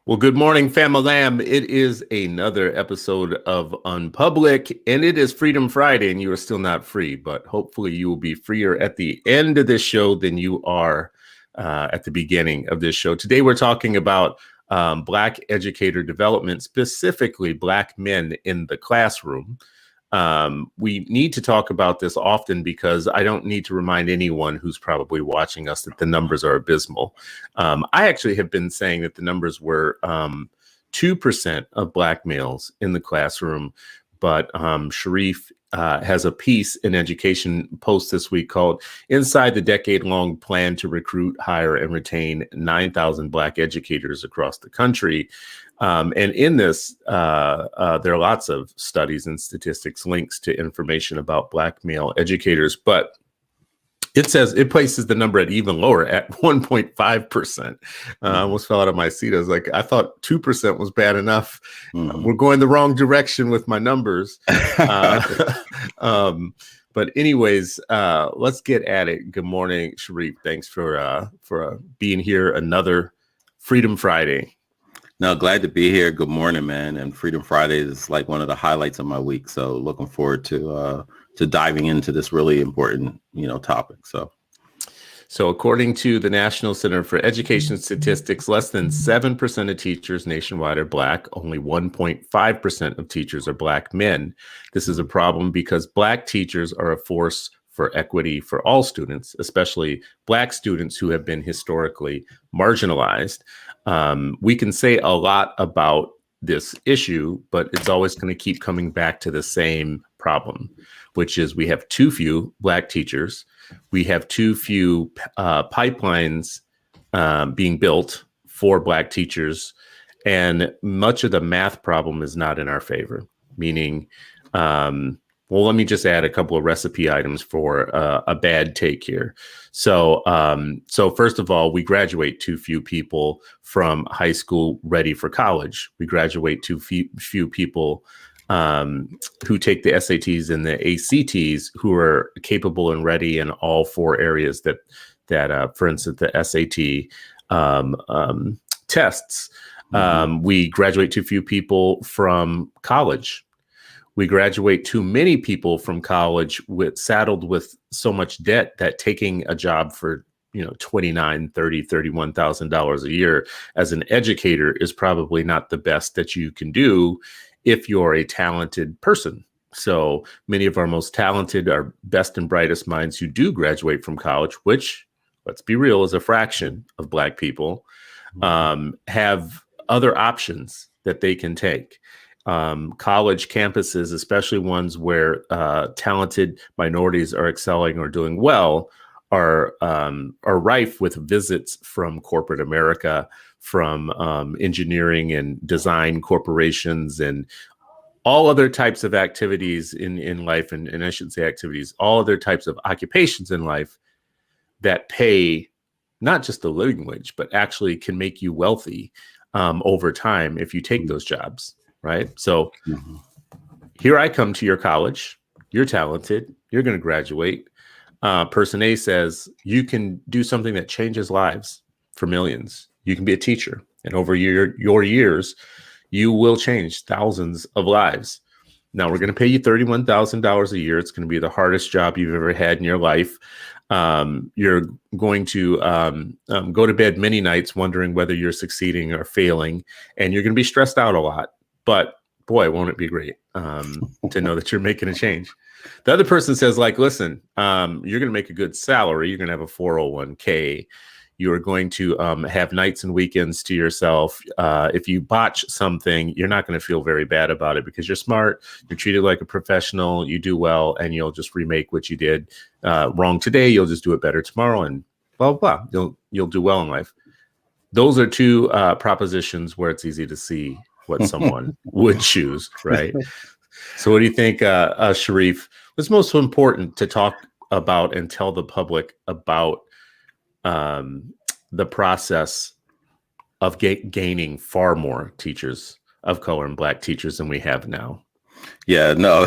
Well, good morning, Famalam. It is another episode of Unpublic, and it is Freedom Friday, and you are still not free, but hopefully you will be freer at the end of this show than you are at the beginning of this show. Today, we're talking about Black educator development, specifically Black men in the classroom. We need to talk about this often because I don't need to remind anyone who's probably watching us that the numbers are abysmal. I actually have been saying that the numbers were 2% of Black males in the classroom, but Sharif has a piece in Education Post this week called Inside the Decade-Long Plan to Recruit, Hire, and Retain 9,000 Black Educators Across the Country. And in this, there are lots of studies and statistics, links to information about Black male educators, but it says it places the number at even lower at 1.5%. I almost fell out of my seat. I was like, I thought 2% was bad enough. We're going the wrong direction with my numbers. But anyways, let's get at it. Good morning, Sharif. Thanks for being here. Another Freedom Friday. No, glad to be here. Good morning, man. And Freedom Friday is like one of the highlights of my week. So looking forward to diving into this really important, topic. So according to the National Center for Education Statistics, less than 7% of teachers nationwide are Black. Only 1.5% of teachers are Black men. This is a problem because Black teachers are a force for equity for all students, especially Black students who have been historically marginalized. We can say a lot about this issue, but it's always going to keep coming back to the same problem, which is we have too few Black teachers. We have too few pipelines being built for Black teachers. And much of the math problem is not in our favor, meaning, well, let me just add a couple of recipe items for a bad take here. So first of all, we graduate too few people from high school ready for college. We graduate too few people who take the SATs and the ACTs who are capable and ready in all four areas that for instance, the SAT tests. We graduate too few people from college. We graduate too many people from college saddled with so much debt that taking a job for $29,000, $30,000, $31,000 a year as an educator is probably not the best that you can do if you're a talented person. So many of our most talented, our best and brightest minds who do graduate from college, which, let's be real, is a fraction of Black people, have other options that they can take. College campuses, especially ones where talented minorities are excelling or doing well, are rife with visits from corporate America, from engineering and design corporations, and all other types of activities in life, and I shouldn't say activities, all other types of occupations in life that pay not just the living wage, but actually can make you wealthy over time if you take those jobs. Right. So here I come to your college. You're talented. You're going to graduate. Person A says you can do something that changes lives for millions. You can be a teacher. And over your years, you will change thousands of lives. Now, we're going to pay you $31,000 a year. It's going to be the hardest job you've ever had in your life. You're going to go to bed many nights wondering whether you're succeeding or failing. And you're going to be stressed out a lot. But boy, won't it be great to know that you're making a change. The other person says, like, listen, you're going to make a good salary. You're going to have a 401k. You are going to have nights and weekends to yourself. If you botch something, you're not going to feel very bad about it because you're smart. You're treated like a professional. You do well, and you'll just remake what you did wrong today. You'll just do it better tomorrow, and blah, blah, blah. You'll do well in life. Those are two propositions where it's easy to see what someone would choose, right? So what do you think, Sharif, what's most important to talk about and tell the public about the process of gaining far more teachers of color and Black teachers than we have now? Yeah, no,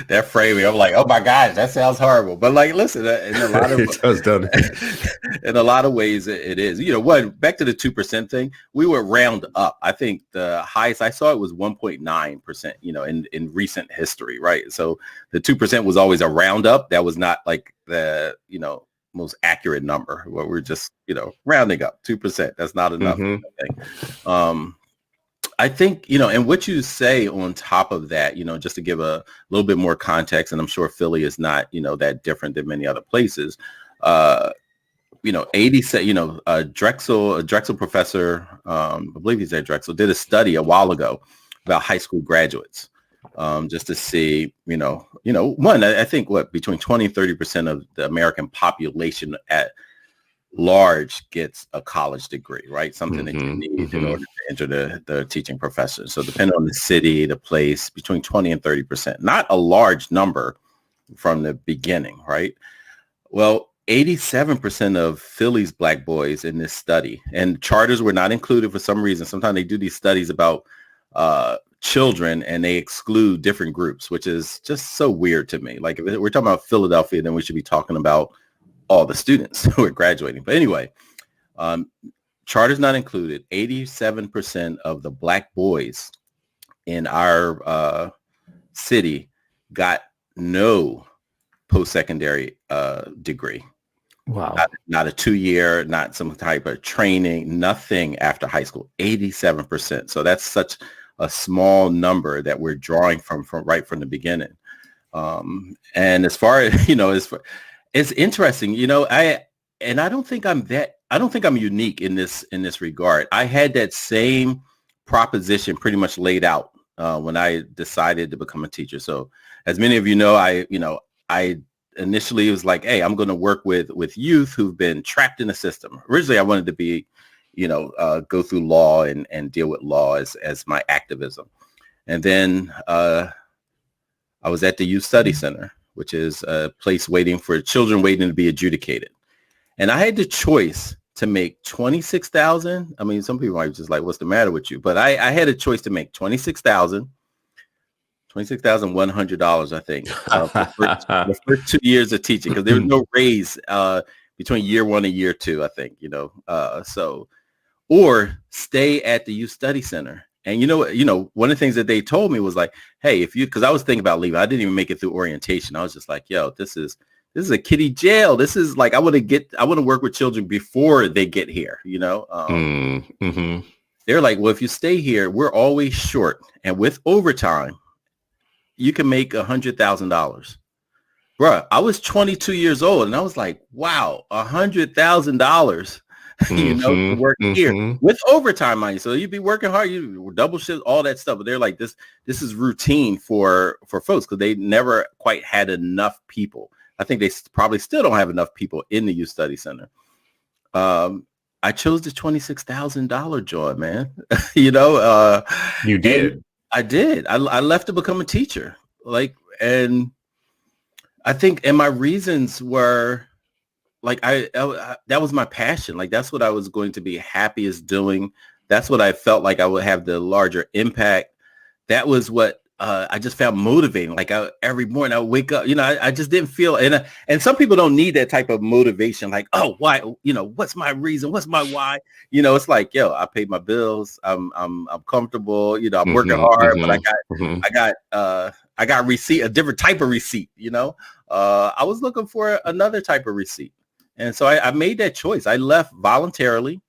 that framing, I'm like, oh my gosh, that sounds horrible. But like, listen, in a lot of It does, doesn't it? in a lot of ways, it is. What back to the 2% thing, we would round up. I think the highest I saw it was 1.9%. In recent history, right? So the 2% was always a round up. That was not like the most accurate number. Where we're just rounding up 2%. That's not enough. Mhm. I think, and what you say on top of that, just to give a little bit more context, and I'm sure Philly is not, that different than many other places. 80, a Drexel professor, I believe he's at Drexel, did a study a while ago about high school graduates, just to see, one, I think between 20 and 30% of the American population at large gets a college degree, right? Something that you need in order to enter the teaching profession. So depending on the city, the place, between 20 and 30%, not a large number from the beginning, right? Well, 87% of Philly's Black boys in this study, and charters were not included for some reason. Sometimes they do these studies about children and they exclude different groups, which is just so weird to me. Like if we're talking about Philadelphia, then we should be talking about all the students who are graduating. But anyway, charters not included, 87% of the Black boys in our city got no post-secondary degree. Wow. Not a 2-year, not some type of training, nothing after high school, 87%. So that's such a small number that we're drawing from right from the beginning. And as far as, it's interesting, I don't think I'm unique in this regard. I had that same proposition pretty much laid out when I decided to become a teacher. So as many of you know, I initially was like, hey, I'm going to work with youth who've been trapped in the system. Originally, I wanted to be, go through law and deal with law as my activism. And then I was at the Youth Study Center, which is a place waiting for children waiting to be adjudicated. And I had the choice to make $26,000. I mean, some people might be just like, what's the matter with you? But I had a choice to make $26,100, I think, for the first 2 years of teaching, because there was no raise between year 1 and year 2, I think, or stay at the Youth Study Center. And one of the things that they told me was like, hey, because I was thinking about leaving, I didn't even make it through orientation. I was just like, yo, this is a kiddie jail. This is like, I want to work with children before they get here, They're like, well, if you stay here, we're always short. And with overtime, you can make $100,000. Bruh, I was 22 years old and I was like, wow, $100,000. To work here with overtime money. So you'd be working hard, you double shift, all that stuff. But they're like, this is routine for folks because they never quite had enough people. I think they probably still don't have enough people in the Youth Study Center. I chose the $26,000 job, man. You did. I did. I left to become a teacher. And I think, and my reasons were, I that was my passion. Like, that's what I was going to be happiest doing. That's what I felt like I would have the larger impact. That was what I just found motivating. Like every morning I would wake up, I just didn't feel, and some people don't need that type of motivation. Like, oh, why, what's my reason? What's my why? It's like, yo, I paid my bills. I'm comfortable. I'm working hard, but I got receipt, a different type of receipt. I was looking for another type of receipt. And so I made that choice. I left voluntarily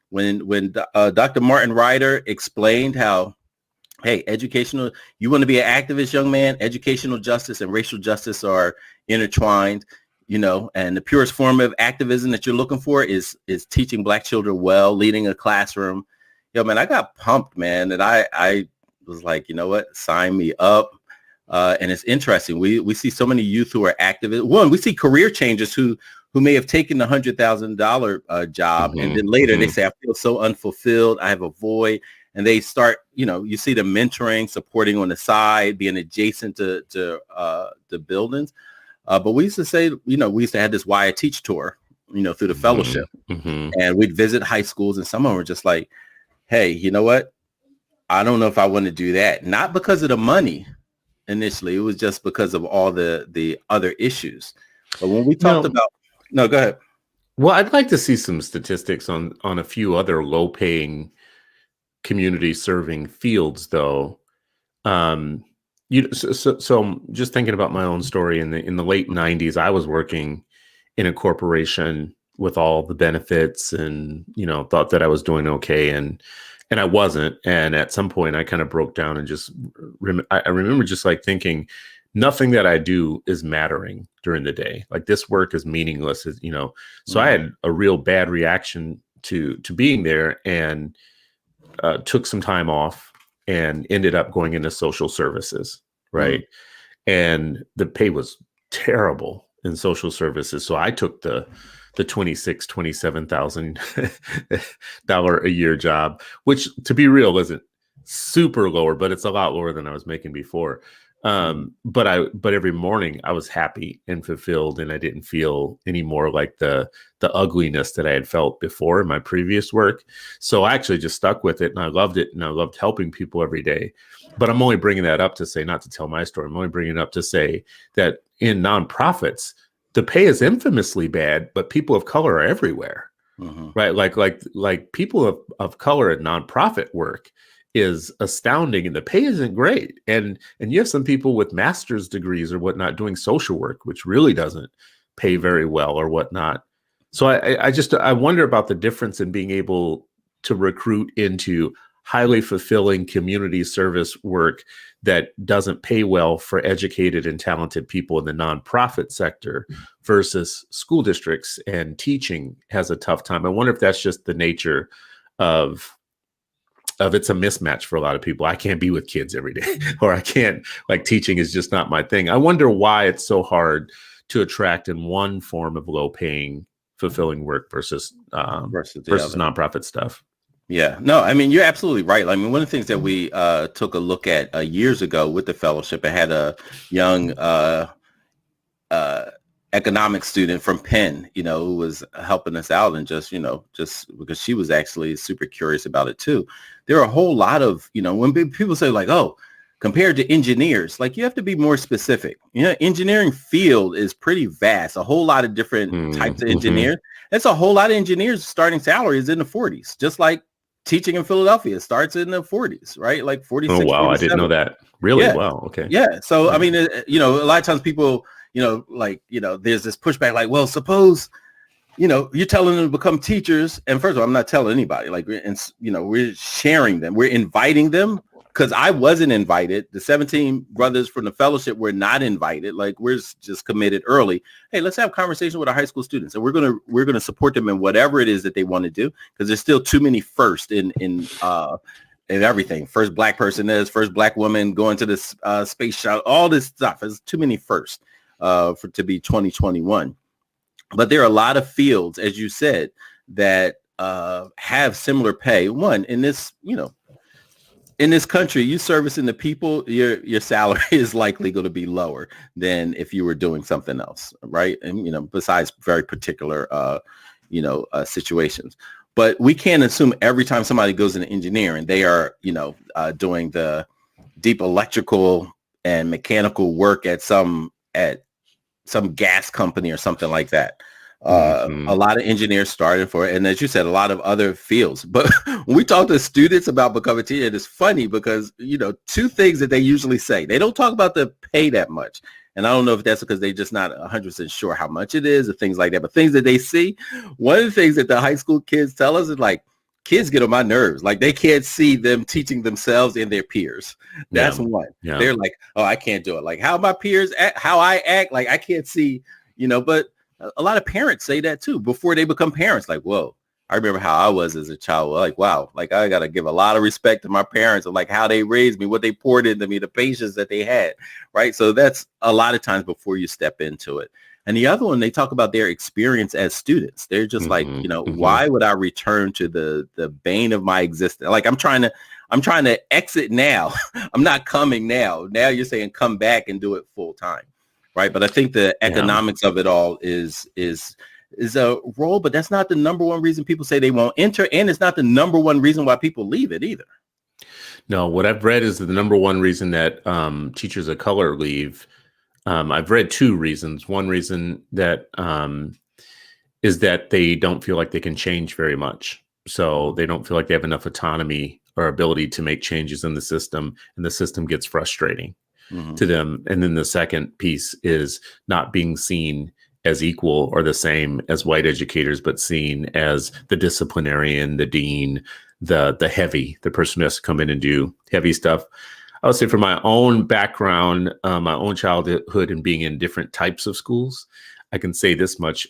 when Dr. Martin Ryder explained how, hey, you want to be an activist, young man, educational justice and racial justice are intertwined, and the purest form of activism that you're looking for is teaching Black children well, leading a classroom. Yo, man, I got pumped, man. And I was like, you know what, sign me up. And it's interesting. We see so many youth who are activists. One, we see career changers who may have taken the $100,000 job. And then later they say, I feel so unfulfilled. I have a void. And they start, you see them mentoring, supporting on the side, being adjacent to the buildings. But we used to say, we used to have this Why I Teach tour, through the fellowship. And we'd visit high schools and some of them were just like, hey, you know what? I don't know if I want to do that. Not because of the money, initially. It was just because of all the other issues. But when we talked No, about, no, go ahead. well, I'd like to see some statistics on a few other low-paying community serving fields, though. Um, so just thinking about my own story in the late '90s, I was working in a corporation with all the benefits, and thought that I was doing okay, and I wasn't. And at some point, I kind of broke down and just I remember just like thinking, nothing that I do is mattering during the day. Like this work is meaningless, So I had a real bad reaction to being there, and took some time off and ended up going into social services, right? And the pay was terrible in social services. So I took the $27,000 a year job, which, to be real, isn't super lower, but it's a lot lower than I was making before. But every morning I was happy and fulfilled, and I didn't feel any more like the ugliness that I had felt before in my previous work. So I actually just stuck with it, and I loved it, and I loved helping people every day. But I'm only bringing that up to say, not to tell my story, I'm only bringing it up to say that in nonprofits, the pay is infamously bad, but people of color are everywhere, right? Like people of color in nonprofit work is astounding, and the pay isn't great. And you have some people with master's degrees or whatnot doing social work, which really doesn't pay very well or whatnot. So I wonder about the difference in being able to recruit into highly fulfilling community service work that doesn't pay well for educated and talented people in the nonprofit sector versus school districts, and teaching has a tough time. I wonder if that's just the nature of it's a mismatch for a lot of people. I can't be with kids every day, or I can't, like, teaching is just not my thing. I wonder why it's so hard to attract in one form of low paying, fulfilling work versus nonprofit stuff. Yeah, no, I mean, you're absolutely right. I mean, one of the things that we took a look at years ago with the fellowship, I had a young economics student from Penn, who was helping us out, and just because she was actually super curious about it too. There are a whole lot of, when people say like, oh, compared to engineers, like, you have to be more specific. Engineering field is pretty vast, a whole lot of different types of engineers. That's a whole lot of engineers starting salary is in the 40s, just like teaching in Philadelphia starts in the 40s, right? Like 46. Oh, wow. 47. I didn't know that. Really? Yeah. Wow. Okay. Yeah. So, I mean, a lot of times people, there's this pushback, like, well, suppose, you're telling them to become teachers. And first of all, I'm not telling anybody, like, we're sharing them. We're inviting them, because I wasn't invited. The 17 brothers from the fellowship were not invited. Like, we're just committed early. Hey, let's have a conversation with our high school students, and we're gonna support them in whatever it is that they want to do, because there's still too many first in everything. First black person first black woman going to this space shuttle. All this stuff is too many first to be 2021. But there are a lot of fields, as you said, that have similar pay. One, in this, in this country, you servicing the people, your salary is likely going to be lower than if you were doing something else, right? And besides very particular situations. But we can't assume every time somebody goes into engineering, they are doing the deep electrical and mechanical work at some gas company or something like that. A lot of engineers started for it, and as you said, a lot of other fields. But when we talk to students about becoming a teacher, it is funny because two things that they usually say: they don't talk about the pay that much, and I don't know if that's because they're just not 100% sure how much it is or things like that. But things that they see, one of the things that the high school kids tell us is like, kids get on my nerves. Like, they can't see them teaching themselves and their peers. That's one. Yeah. They're like, oh, I can't do it. Like, how my peers act, how I act, like, I can't see, but a lot of parents say that too before they become parents. Like, whoa, I remember how I was as a child. Like, wow, like, I got to give a lot of respect to my parents of like how they raised me, what they poured into me, the patience that they had. Right. So that's a lot of times before you step into it. And the other one, they talk about their experience as students. They're just like, why would I return to the bane of my existence? Like, I'm trying to exit now. I'm not coming now. Now you're saying come back and do it full time. Right. But I think the economics of it all is a role, but that's not the number one reason people say they won't enter. And it's not the number one reason why people leave it either. No, what I've read is that the number one reason that teachers of color leave. I've read two reasons. One reason that is that they don't feel like they can change very much. So they don't feel like they have enough autonomy or ability to make changes in the system, and the system gets frustrating to them. And then the second piece is not being seen as equal or the same as white educators, but seen as the disciplinarian, the dean, the person who has to come in and do heavy stuff. I would say from my own background, my own childhood and being in different types of schools, I can say this much.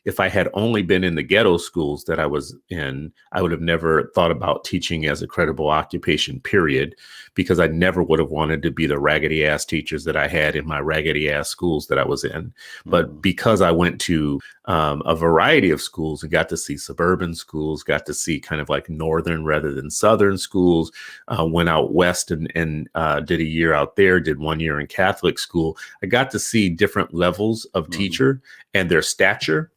If I had only been in the ghetto schools that I was in, I would have never thought about teaching as a credible occupation, period, because I never would have wanted to be the raggedy ass teachers that I had in my raggedy ass schools that I was in. But because I went to a variety of schools and got to see suburban schools, got to see kind of like northern rather than southern schools, went out west and did a year out there, did 1 year in Catholic school. I got to see different levels of teacher and their stature.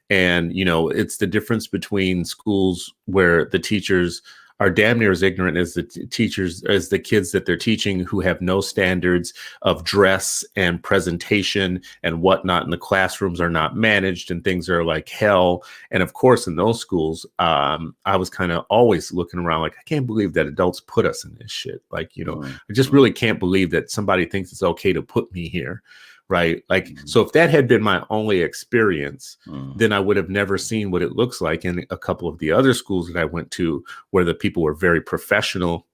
And, you know, it's the difference between schools where the teachers are damn near as ignorant as the teachers, as the kids that they're teaching, who have no standards of dress and presentation and whatnot. And the classrooms are not managed and things are like hell. And of course, in those schools, I was kind of always looking around like, I can't believe that adults put us in this shit. Like, you know, I just really can't believe that somebody thinks it's okay to put me here. Right. Like, so if that had been my only experience, then I would have never seen what it looks like in a couple of the other schools that I went to, where the people were very professional.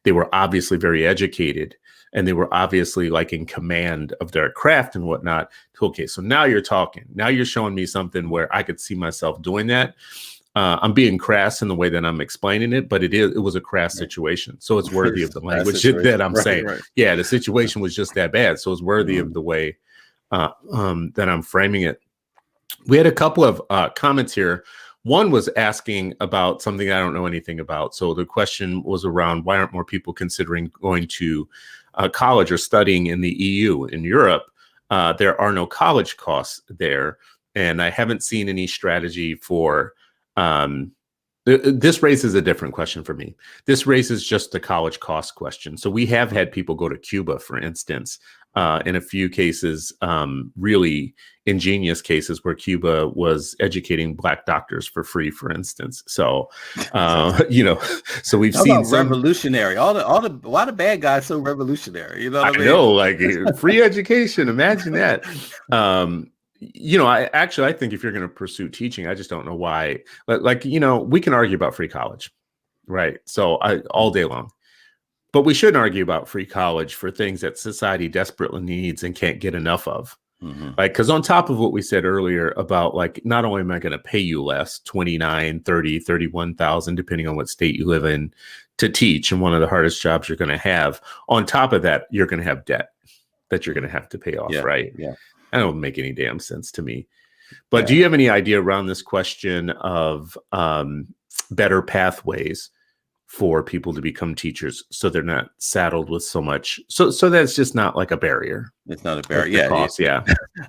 They were obviously very educated, and they were obviously like in command of their craft and whatnot. Okay, so now you're talking. Now you're showing me something where I could see myself doing that. I'm being crass in the way that I'm explaining it, but it was a crass situation. So it's worthy of the language that I'm saying. Right. Yeah, the situation was just that bad. So it's worthy of the way that I'm framing it. We had a couple of comments here. One was asking about something I don't know anything about. So the question was around, why aren't more people considering going to college or studying in the EU? In Europe, there are no college costs there. And I haven't seen any strategy for this raises a different question for me. This raises just the college cost question. So we have had people go to Cuba, for instance, in a few cases, really ingenious cases where Cuba was educating Black doctors for free, for instance. So, you know, so we've seen some revolutionary. Why the bad guys so revolutionary? You know what I mean? know, like free education. Imagine that. You know, I think if you're going to pursue teaching, I just don't know why. Like, you know, we can argue about free college, right? So all day long, but we shouldn't argue about free college for things that society desperately needs and can't get enough of. Like, because on top of what we said earlier about, like, not only am I going to pay you less, 29, 30, 31,000, depending on what state you live in, to teach, and one of the hardest jobs you're going to have. On top of that, you're going to have debt that you're going to have to pay off, right? Yeah. That don't make any damn sense to me. But do you have any idea around this question of better pathways for people to become teachers, so they're not saddled with so much, so that's just not like a barrier? It's not a barrier. Cost,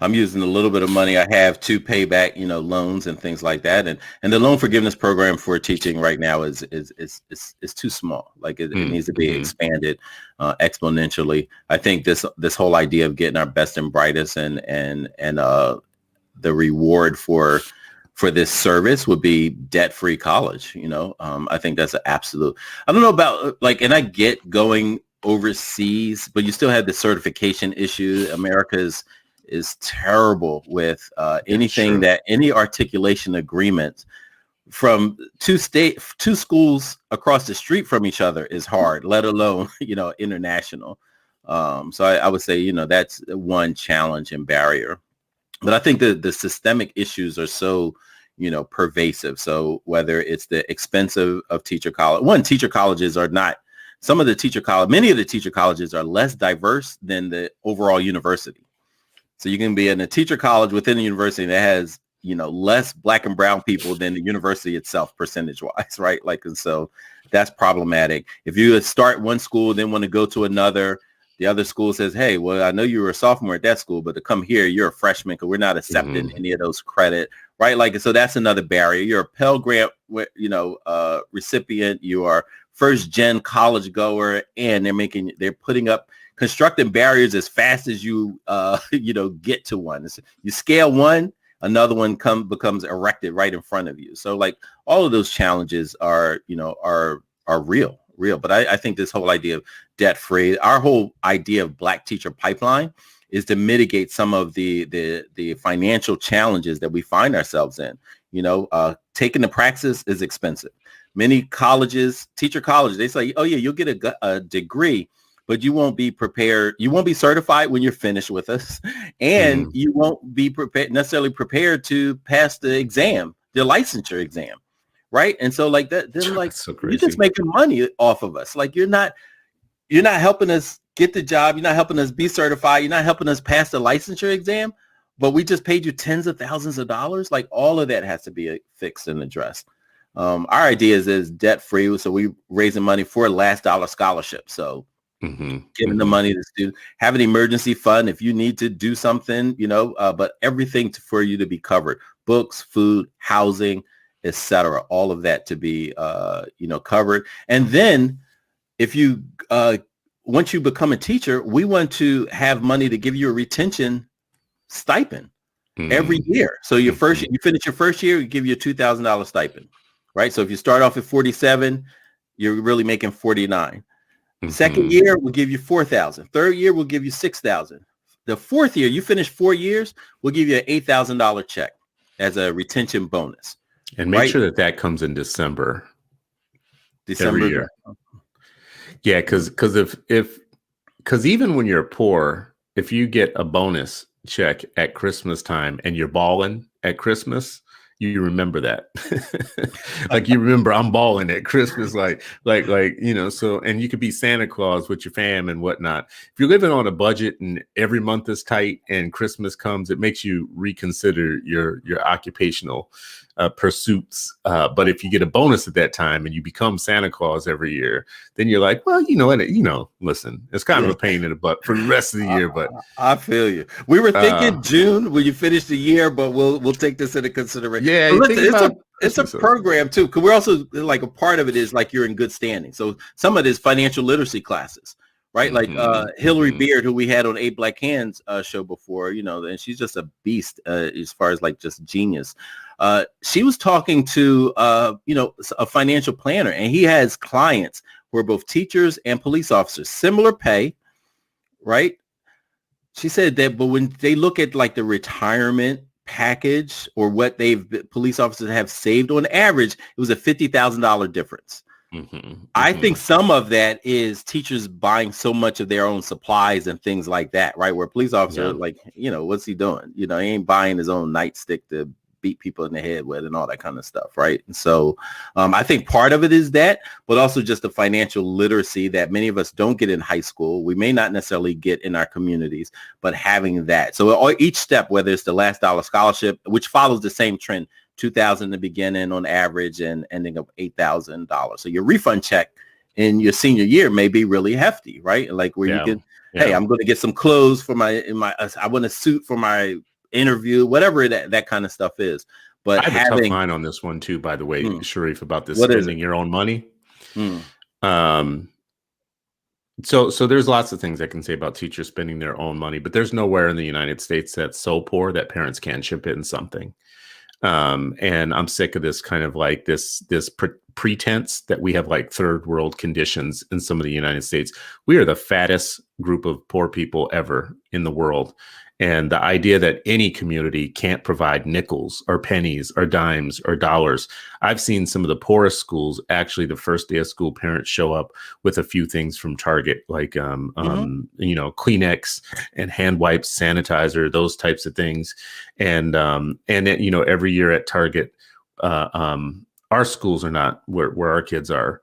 I'm using a little bit of money I have to pay back, you know, loans and things like that. And the loan forgiveness program for teaching right now is too small. Like it needs to be expanded exponentially. I think this whole idea of getting our best and brightest and the reward for this service would be debt-free college. You know, I think that's an absolute. I don't know about like, and I get going overseas, but you still have the certification issue. America is terrible with anything that any articulation agreement from two schools across the street from each other is hard, let alone, you know, international. So I would say, you know, that's one challenge and barrier. But I think the systemic issues are so, you know, pervasive. So whether it's the expense of teacher college, teacher colleges are not, many of the teacher colleges are less diverse than the overall university. So you can be in a teacher college within the university that has, you know, less Black and brown people than the university itself, percentage wise, right? Like, and so that's problematic. If you start one school, then want to go to another, the other school says, hey, well, I know you were a sophomore at that school, but to come here, you're a freshman because we're not accepting any of those credit right? Like, so that's another barrier. You're a Pell Grant, recipient. You are first gen college goer, and they're putting up constructing barriers as fast as you, get to one. You scale one, another one becomes erected right in front of you. So like all of those challenges are real. But I think this whole idea of debt free, our whole idea of Black Teacher Pipeline is to mitigate some of the financial challenges that we find ourselves in. Taking the praxis is expensive. Many colleges, teacher colleges, they say, oh yeah, you'll get a degree, but you won't be prepared. You won't be certified when you're finished with us. And you won't be necessarily prepared to pass the exam, the licensure exam. Right. And so like that, then like, so you're just making money off of us. Like you're not helping us get the job. You're not helping us be certified. You're not helping us pass the licensure exam, but we just paid you tens of thousands of dollars. Like all of that has to be fixed and addressed. Our idea is debt free. So we raising money for a last dollar scholarship. So giving the money to students, have an emergency fund if you need to do something, but everything for you to be covered: books, food, housing, etc. All of that to be, covered. And then if you, once you become a teacher, we want to have money to give you a retention stipend every year. So you finish your first year, we give you a $2,000 stipend, right? So if you start off at 47, you're really making 49. Second year, we'll give you 4,000. Third year, we'll give you 6,000. The fourth year, you finish 4 years, we'll give you an $8,000 check as a retention bonus. And make sure that comes in December every year. Yeah, because even when you're poor, if you get a bonus check at Christmas time and you're balling at Christmas, you remember that. Like you remember I'm balling at Christmas, so, and you could be Santa Claus with your fam and whatnot. If you're living on a budget and every month is tight and Christmas comes, it makes you reconsider your occupational pursuits. But if you get a bonus at that time and you become Santa Claus every year, then you're like, well, listen, it's kind of a pain in the butt for the rest of the year. But I feel you. We were thinking June when you finish the year, but we'll take this into consideration. Yeah, listen, it's a program too, because we're also like a part of it is like you're in good standing. So some of it is financial literacy classes. Right. Like Hillary Beard, who we had on Eight Black Hands show before, and she's just a beast as far as like just genius. She was talking to, a financial planner, and he has clients who are both teachers and police officers, similar pay. Right. She said that, but when they look at like the retirement package or what police officers have saved on average, it was a $50,000 difference. I think some of that is teachers buying so much of their own supplies and things like that, right? Where a police officer, what's he doing? He ain't buying his own nightstick to beat people in the head with and all that kind of stuff, right? And so I think part of it is that, but also just the financial literacy that many of us don't get in high school. We may not necessarily get in our communities, but having that. So each step, whether it's the last dollar scholarship, which follows the same trend, $2,000 in the beginning on average and ending up $8,000. So your refund check in your senior year may be really hefty, right? Like where you can, hey, I'm going to get some clothes for I want a suit for my interview, whatever that kind of stuff is. But I have a tough line on this one too, by the way, Sharif, about this spending your own money. So there's lots of things I can say about teachers spending their own money, but there's nowhere in the United States that's so poor that parents can't chip in something. And I'm sick of this kind of like this pretense that we have like third world conditions in some of the United States. We are the fattest group of poor people ever in the world. And the idea that any community can't provide nickels or pennies or dimes or dollars. I've seen some of the poorest schools, actually the first day of school, parents show up with a few things from Target, like, Kleenex and hand wipes, sanitizer, those types of things. And every year at Target, our schools are not where our kids are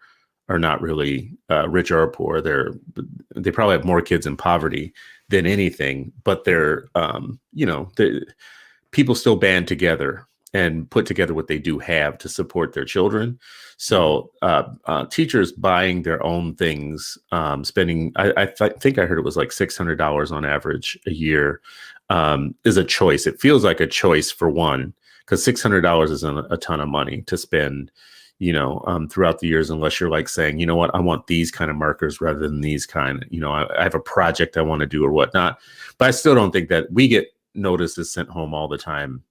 not really rich or poor. They probably have more kids in poverty than anything, but people still band together and put together what they do have to support their children. So teachers buying their own things, spending, I think I heard it was like $600 on average a year, is a choice. It feels like a choice for one, because $600 isn't a ton of money to spend, throughout the years, unless you're like saying, you know what, I want these kind of markers rather than these kind. I have a project I want to do or whatnot. But I still don't think that we get notices sent home all the time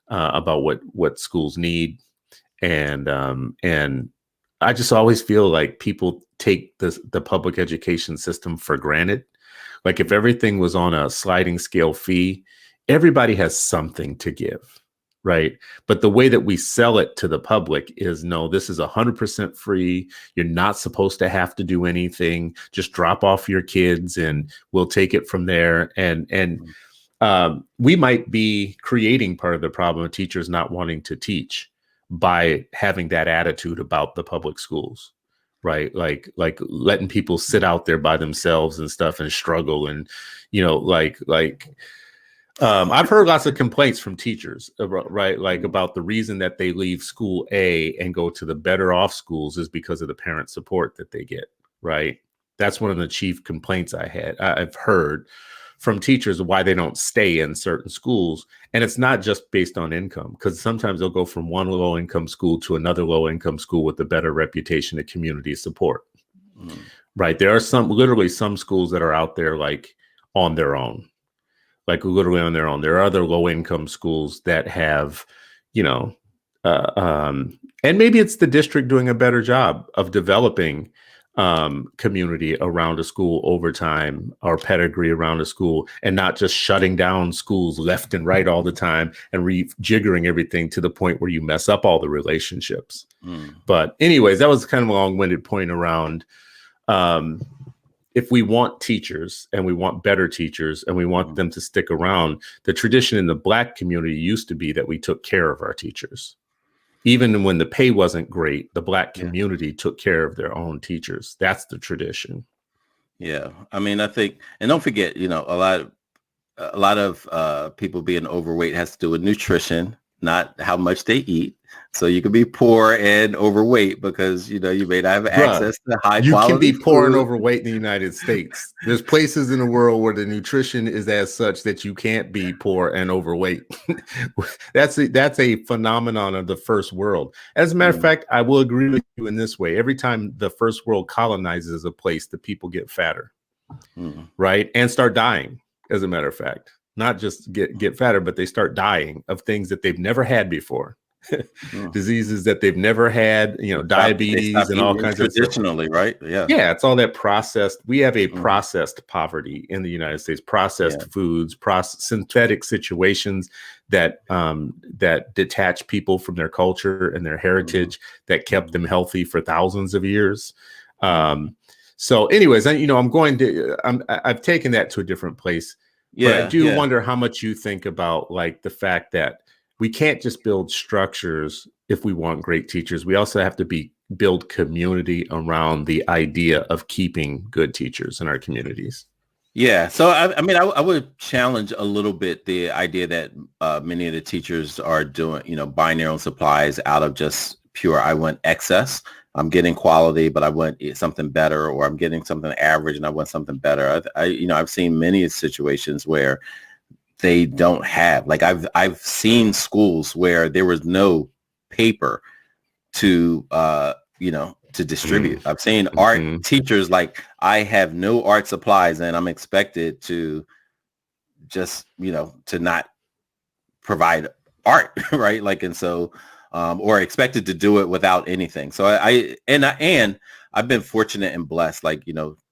about what schools need, and I just always feel like people take the public education system for granted. Like if everything was on a sliding scale fee, everybody has something to give, right? But the way that we sell it to the public is, no, this is 100% free. You're not supposed to have to do anything. Just drop off your kids and we'll take it from there. And we might be creating part of the problem of teachers not wanting to teach by having that attitude about the public schools, right? Like letting people sit out there by themselves and stuff and struggle. And, I've heard lots of complaints from teachers, right? Like about the reason that they leave school A and go to the better off schools is because of the parent support that they get, right? That's one of the chief complaints I've heard from teachers, why they don't stay in certain schools. And it's not just based on income, because sometimes they'll go from one low income school to another low income school with a better reputation of community support, right? There are literally some schools that are out there like on their own, like literally on their own. There are other low income schools that have, and maybe it's the district doing a better job of developing community around a school over time, or pedigree around a school, and not just shutting down schools left and right all the time and rejiggering everything to the point where you mess up all the relationships. But anyways, that was kind of a long-winded point around if we want teachers and we want better teachers and we want them to stick around, the tradition in the Black community used to be that we took care of our teachers. Even when the pay wasn't great, the Black community took care of their own teachers. That's the tradition. Yeah. I mean, I think, and don't forget, a lot of people being overweight has to do with nutrition, not how much they eat. So you can be poor and overweight because, you may not have access to high quality. You can be poor food. and overweight in the United States. There's places in the world where the nutrition is as such that you can't be poor and overweight. That's a phenomenon of the first world. As a matter of fact, I will agree with you in this way. Every time the first world colonizes a place, the people get fatter, right? And start dying, as a matter of fact. Not just get fatter, but they start dying of things that they've never had before. Diseases that they've never had, diabetes and all kinds of stuff. Traditionally, right? Yeah. Yeah, it's all that processed. We have a processed poverty in the United States, processed foods, synthetic situations that detach people from their culture and their heritage, that kept them healthy for thousands of years. So anyways, I've taken that to a different place. Yeah, but I do wonder how much you think about like the fact that we can't just build structures if we want great teachers. We also have to build community around the idea of keeping good teachers in our communities. Yeah. So, I would challenge a little bit the idea that many of the teachers are doing, buying their own supplies out of just pure, I want excess. I'm getting quality, but I want something better, or I'm getting something average and I want something better. I've seen many situations where they don't have, like I've seen schools where there was no paper to distribute. I've seen art teachers, like I have no art supplies and I'm expected to just, to not provide art, right? Like, and so, or expected to do it without anything. So I've been fortunate and blessed, like,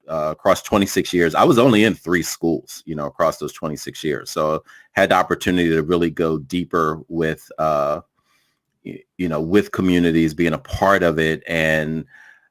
across 26 years, I was only in 3 schools, across those 26 years. So had the opportunity to really go deeper with, with communities, being a part of it. And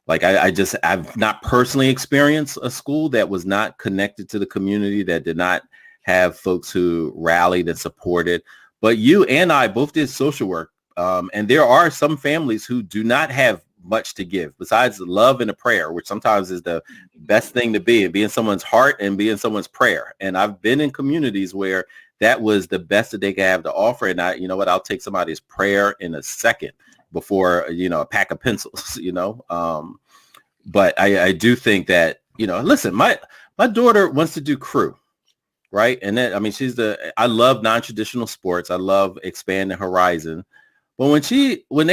like, I've not personally experienced a school that was not connected to the community, that did not have folks who rallied and supported. But you and I both did social work. And there are some families who do not have much to give besides love and a prayer, which sometimes is the best thing to be in someone's heart and be in someone's prayer. And I've been in communities where that was the best that they could have to offer. And I'll take somebody's prayer in a second before, a pack of pencils, but I do think that, listen, my daughter wants to do crew, right? And then, I mean, I love non-traditional sports. I love expanding horizon. But we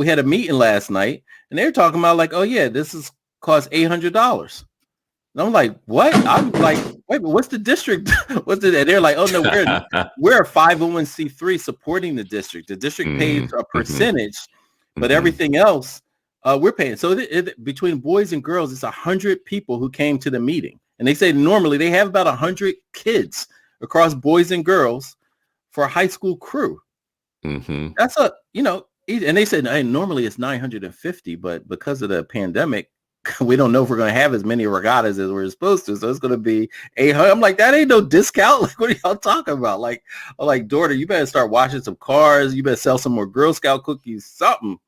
had a meeting last night and they were talking about like, oh yeah, this is cost $800. And I'm like, what? I'm like, wait, but what's the district? And they're like, oh no, we're a 501c3 supporting the district. The district pays a percentage, but everything else we're paying. So between boys and girls, it's 100 people who came to the meeting. And they say normally they have about 100 kids across boys and girls for a high school crew. That's and they said, hey, normally it's 950, but because of the pandemic, we don't know if we're going to have as many regattas as we're supposed to. So it's going to be 800. I'm like, that ain't no discount. Like, what are y'all talking about? Like, I'm like, daughter, you better start washing some cars. You better sell some more Girl Scout cookies, something.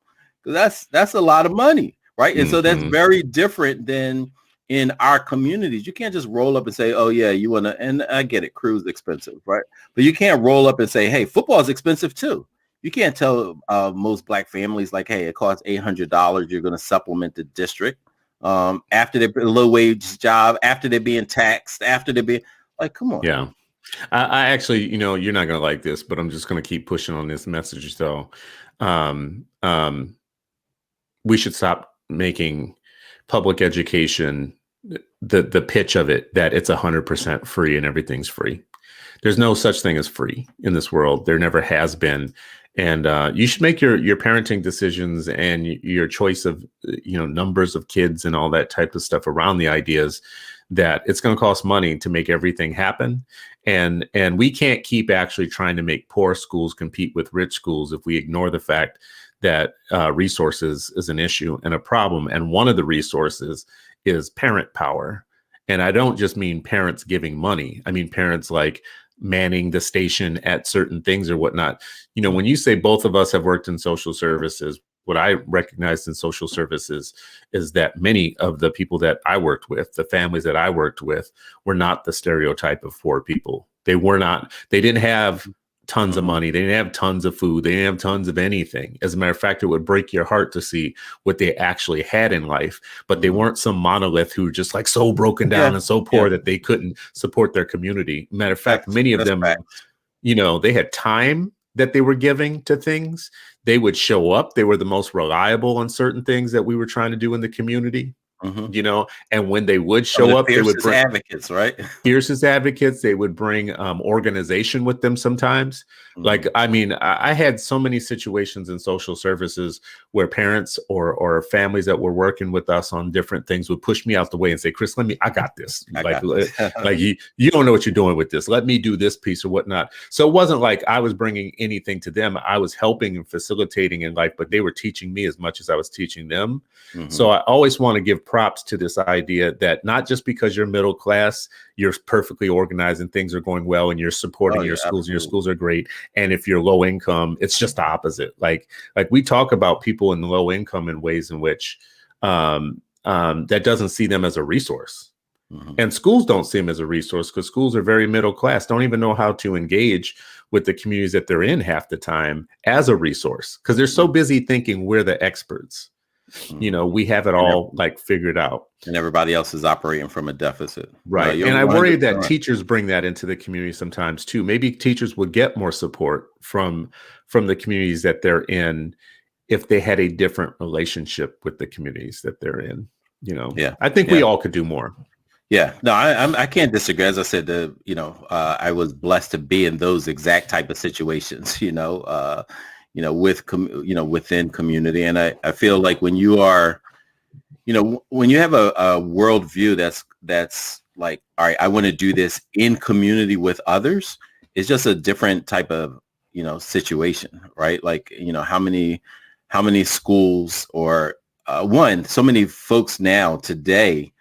Because that's a lot of money, right? And so that's very different than in our communities. You can't just roll up and say, oh yeah, you want to, and I get it, crew's expensive, right? But you can't roll up and say, hey, football is expensive too. You can't tell most Black families like, hey, it costs $800. You're going to supplement the district after their low wage job, after they're being taxed, after they're being like, come on. Yeah. I actually, you're not going to like this, but I'm just going to keep pushing on this message. So we should stop making public education the pitch of it that it's 100% free and everything's free. There's no such thing as free in this world. There never has been. And you should make your parenting decisions and your choice of, numbers of kids and all that type of stuff around the ideas that it's going to cost money to make everything happen. And we can't keep actually trying to make poor schools compete with rich schools if we ignore the fact that resources is an issue and a problem. And one of the resources is parent power. And I don't just mean parents giving money. I mean parents like manning the station at certain things or whatnot. When you say both of us have worked in social services, what I recognized in social services is that many of the people that I worked with, the families that I worked with, were not the stereotype of poor people. They didn't have tons of money. They didn't have tons of food. They didn't have tons of anything. As a matter of fact, it would break your heart to see what they actually had in life, but they weren't some monolith who were just like so broken down and so poor that they couldn't support their community. Matter of fact, many of them, they had time that they were giving to things. They would show up. They were the most reliable on certain things that we were trying to do in the community. And when they would show up, they would bring advocates, right? Fiercest advocates. They would bring organization with them sometimes. Like, I mean, I had so many situations in social services where parents or families that were working with us on different things would push me out the way and say, Chris, I got this. Like you don't know what you're doing with this. Let me do this piece or whatnot. So it wasn't like I was bringing anything to them. I was helping and facilitating in life, but they were teaching me as much as I was teaching them. So I always want to give props to this idea that not just because you're middle class, you're perfectly organized and things are going well and you're supporting your schools and your schools are great. And if you're low income, it's just the opposite. Like we talk about people in low income in ways in which that doesn't see them as a resource. And schools don't see them as a resource because schools are very middle class, don't even know how to engage with the communities that they're in half the time as a resource because they're so busy thinking we're the experts. We have it all like figured out. And everybody else is operating from a deficit. Right. And I worry that teachers bring that into the community sometimes too. Maybe teachers would get more support from the communities that they're in if they had a different relationship with the communities that they're in. I think we all could do more. Yeah, no, I can't disagree. As I said, I was blessed to be in those exact type of situations, within community. And I feel like when you are, when you have a worldview that's like, all right, I want to do this in community with others, it's just a different type of, situation, right? Like, how many schools or so many folks now today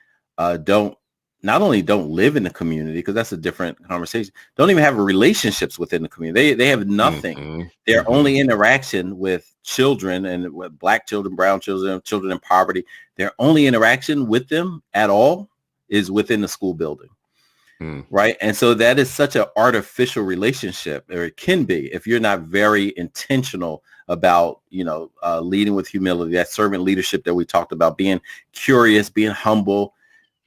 not only don't live in the community, because that's a different conversation, don't even have relationships within the community. They have nothing. Their only interaction with children and with Black children, brown children, children in poverty, their only interaction with them at all is within the school building. Right. And so that is such an artificial relationship, or it can be, if you're not very intentional about, leading with humility, that servant leadership that we talked about, being curious, being humble,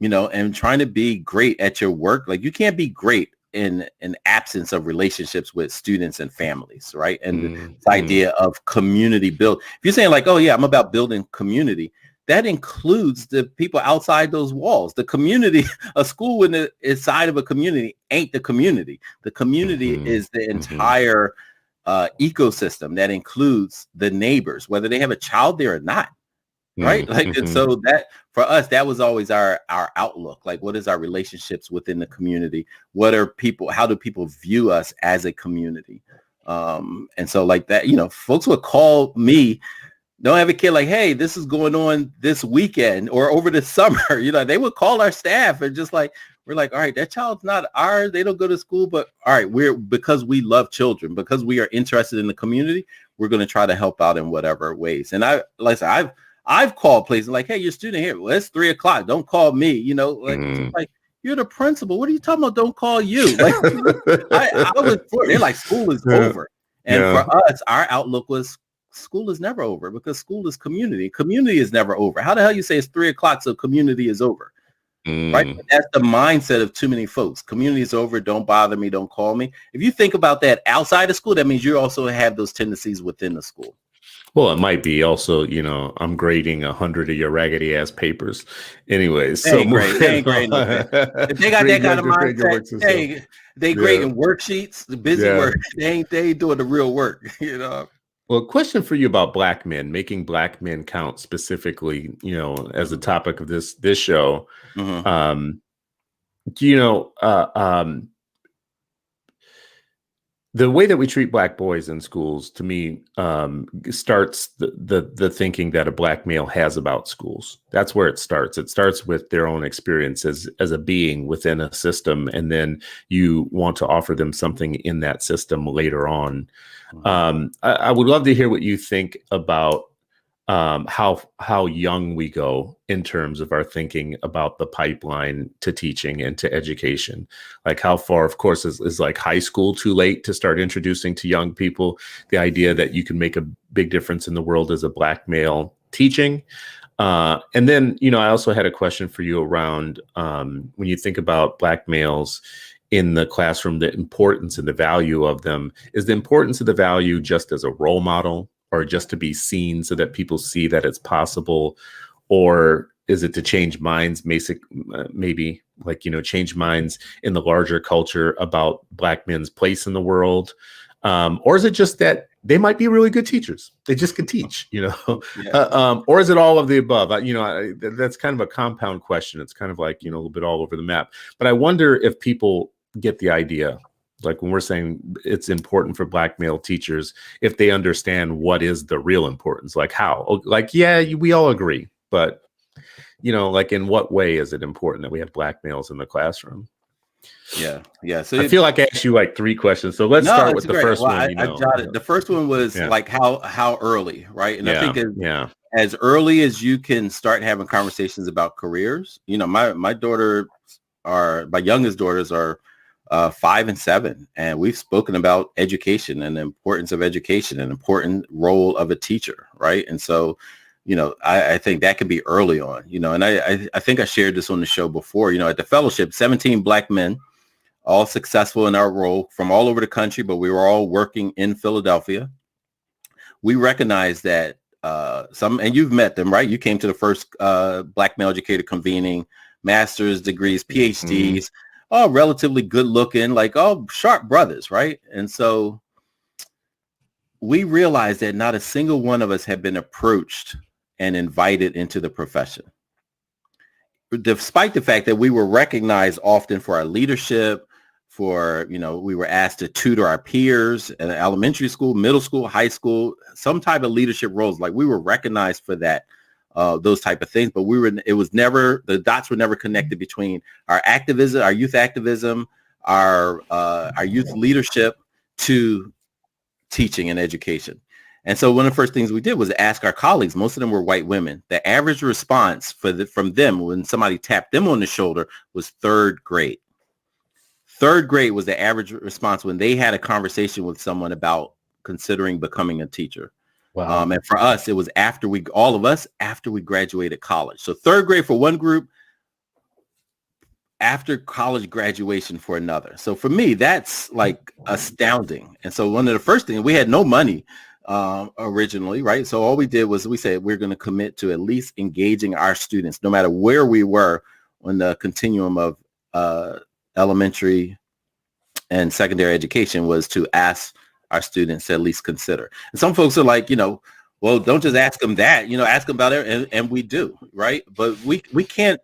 and trying to be great at your work. Like, you can't be great in an absence of relationships with students and families, right? And this idea of community build. If you're saying like, oh yeah, I'm about building community, that includes the people outside those walls. The community, a school inside of a community ain't the community. The community is the entire ecosystem that includes the neighbors, whether they have a child there or not. Right. Like, and so that for us, that was always our outlook. Like, what is our relationships within the community? How do people view us as a community? And so like that, folks would call me, don't have a kid like, hey, this is going on this weekend or over the summer. They would call our staff and just like, we're like, all right, that child's not ours. They don't go to school, but all right, because we love children, because we are interested in the community, we're going to try to help out in whatever ways. And I've called places like, hey, your student here. Well, it's 3:00. Don't call me. Like you're the principal. What are you talking about? Don't call you. Like they're like, school is over. And for us, our outlook was school is never over, because school is community. Community is never over. How the hell you say it's 3:00, so community is over? Right? But that's the mindset of too many folks. Community is over. Don't bother me. Don't call me. If you think about that outside of school, that means you also have those tendencies within the school. Well, it might be also, I'm grading 100 of your raggedy ass papers. Anyways, so great. They ain't great. If they got that kind of mindset, they grading worksheets, the busy work. They ain't doing the real work, Well, question for you about Black men, making Black men count specifically, as a topic of this show. The way that we treat Black boys in schools, to me, starts the thinking that a Black male has about schools. That's where it starts. It starts with their own experience as a being within a system, and then you want to offer them something in that system later on. I would love to hear what you think about how young we go in terms of our thinking about the pipeline to teaching and to education. Like, how far, of course, is like high school too late to start introducing to young people the idea that you can make a big difference in the world as a Black male teaching? And then, I also had a question for you around when you think about Black males in the classroom, the importance and the value of them. Is the importance of the value just as a role model, or just to be seen so that people see that it's possible? Or is it to change minds, maybe like, change minds in the larger culture about Black men's place in the world? Or is it just that they might be really good teachers? They just can teach, or is it all of the above? That's kind of a compound question. It's kind of like, a little bit all over the map. But I wonder if people get the idea, like when we're saying it's important for Black male teachers, if they understand what is the real importance, like how, like, we all agree, but like in what way is it important that we have Black males in the classroom? Yeah. So I feel like I asked you like 3 questions. So let's start with the first one. I jotted. The first one was like how early, right? And I think as early as you can start having conversations about careers. My youngest daughters are 5 and 7, and we've spoken about education and the importance of education and important role of a teacher, right? And so, I think that could be early on, and I think I shared this on the show before, at the fellowship, 17 Black men, all successful in our role from all over the country, but we were all working in Philadelphia. We recognize that and you've met them, right? You came to the first Black male educator convening, master's degrees, PhDs, all relatively good looking, like all sharp brothers, right? And so we realized that not a single one of us had been approached and invited into the profession, despite the fact that we were recognized often for our leadership, for, we were asked to tutor our peers in elementary school, middle school, high school, some type of leadership roles. Like, we were recognized for that, those type of things, but the dots were never connected between our activism, our youth activism, our youth leadership to teaching and education. And so one of the first things we did was ask our colleagues. Most of them were white women. The average response from them when somebody tapped them on the shoulder was 3rd grade. 3rd grade was the average response when they had a conversation with someone about considering becoming a teacher. Wow. And for us, it was after we graduated college. So 3rd grade for one group, after college graduation for another. So for me, that's like astounding. And so one of the first things, we had no money originally, right? So all we did was we said we're going to commit to at least engaging our students, no matter where we were on the continuum of elementary and secondary education, was to ask our students to at least consider. And some folks are like, well, don't just ask them that, ask them about it. And we do, right? But we can't,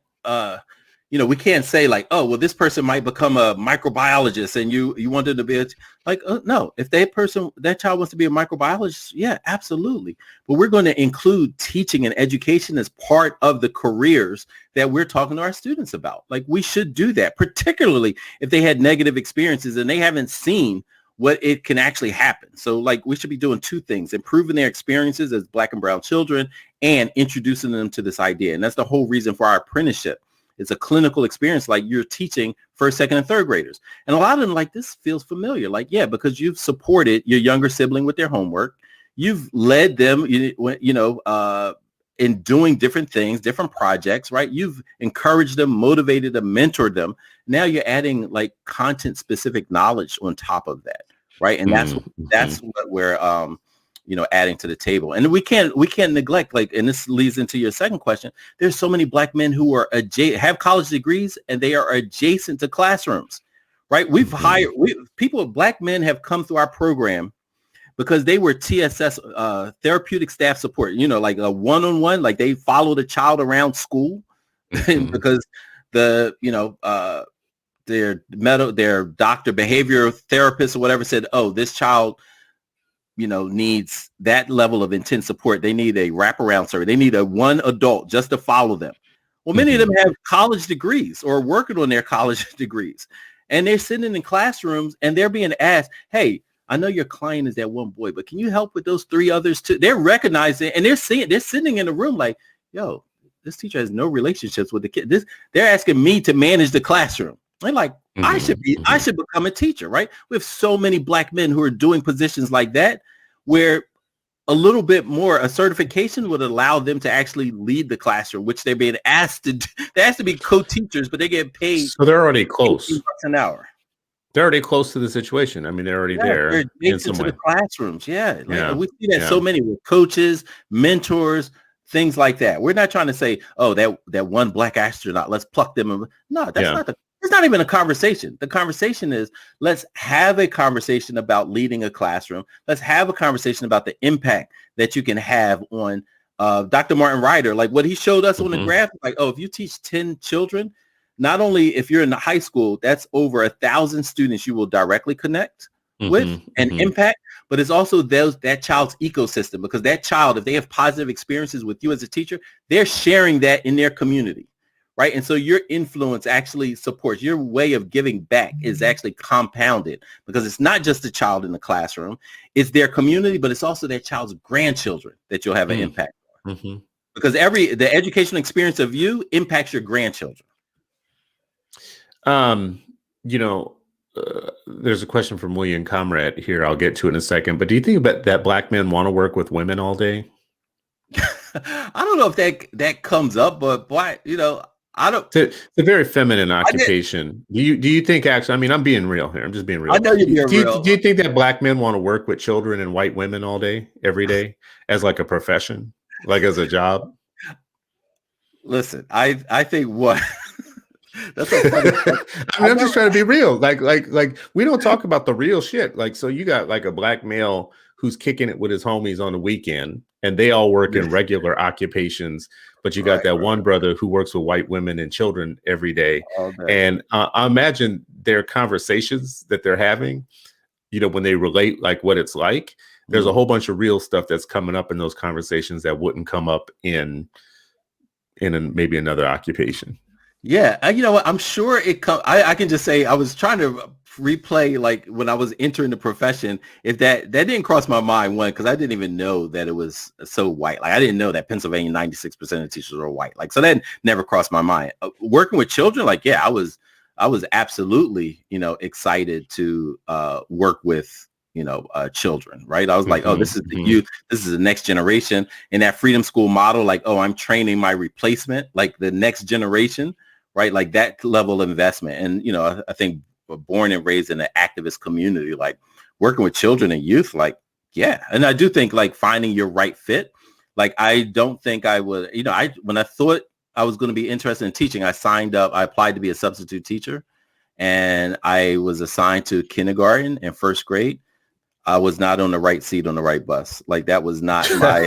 we can't say like, oh, well, this person might become a microbiologist and you want them to be no, if that child wants to be a microbiologist, yeah, absolutely. But we're going to include teaching and education as part of the careers that we're talking to our students about. Like, we should do that, particularly if they had negative experiences and they haven't seen what it can actually happen. So like, we should be doing two things: improving their experiences as Black and brown children and introducing them to this idea. And that's the whole reason for our apprenticeship. It's a clinical experience, like you're teaching first, second, and third graders. And a lot of them like, this feels familiar. Like, yeah, because you've supported your younger sibling with their homework. You've led them, in doing different things, different projects, right? You've encouraged them, motivated them, mentored them. Now you're adding like content specific knowledge on top of that, right? And that's what we're adding to the table. And we can't neglect, like, and this leads into your second question. There's so many Black men who are have college degrees and they are adjacent to classrooms, right? We've hired Black men have come through our program because they were TSS, therapeutic staff support, like a one-on-one, like they followed a child around school because their doctor, behavior therapist or whatever said, oh, this child, needs that level of intense support. They need a wraparound service. They need one adult just to follow them. Well, many of them have college degrees or working on their college degrees, and they're sitting in classrooms and they're being asked, hey, I know your client is that one boy, but can you help with those three others too? They're recognizing, and they're sitting in the room like, yo, this teacher has no relationships with the kid. They're asking me to manage the classroom. They're like, I should become a teacher, right? We have so many Black men who are doing positions like that, where a little bit more, a certification would allow them to actually lead the classroom, which they're being asked to do. They're asked to be co-teachers, but they get paid. So they're already close. $18 an hour. They're already close to the situation. I mean, they're already there. They're adjacent to the classrooms. Yeah. We see that so many with coaches, mentors, things like that. We're not trying to say, oh, that one Black astronaut, let's pluck them. No, it's not even a conversation. The conversation is, let's have a conversation about leading a classroom. Let's have a conversation about the impact that you can have on Dr. Martin Ryder. Like what he showed us on the graph, like, oh, if you teach 10 children, not only if you're in the high school, that's over 1,000 students you will directly connect with and impact, but it's also that child's ecosystem, because that child, if they have positive experiences with you as a teacher, they're sharing that in their community, right? And so your influence actually supports, your way of giving back is actually compounded, because it's not just the child in the classroom, it's their community, but it's also their child's grandchildren that you'll have an impact on. Because the educational experience of you impacts your grandchildren. There's a question from William Comrade here. I'll get to it in a second. But do you think that Black men want to work with women all day? I don't know if that comes up, but why? I don't. It's a very feminine occupation. Do you think actually? I mean, I'm being real here. I'm just being real. I know you're being real. Do you think that Black men want to work with children and white women all day, every day, as like a profession, like as a job? Listen, I think what. That's so funny. I'm just trying to be real. Like we don't talk about the real shit. Like, so you got like a Black male who's kicking it with his homies on the weekend, and they all work in regular occupations, but you got one brother who works with white women and children every day. And I imagine their conversations that they're having, when they relate like what it's like, there's a whole bunch of real stuff that's coming up in those conversations that wouldn't come up in maybe another occupation. Yeah, you know what? I'm sure it comes. I can just say I was trying to replay like when I was entering the profession. If that didn't cross my mind, one, because I didn't even know that it was so white. Like I didn't know that Pennsylvania 96% of teachers were white. Like so that never crossed my mind. Working with children, like yeah, I was absolutely excited to work with children, right? I was like, oh, this is the youth. This is the next generation. In that Freedom School model, like, oh, I'm training my replacement, like the next generation. right? Like that level of investment. And, you know, I think we're born and raised in an activist community, like working with children and youth, like, yeah. And I do think like finding your right fit, like, I don't think I would, you know, when I thought I was going to be interested in teaching, I applied to be a substitute teacher, and I was assigned to kindergarten and first grade. I was not on the right seat on the right bus. Like that was not my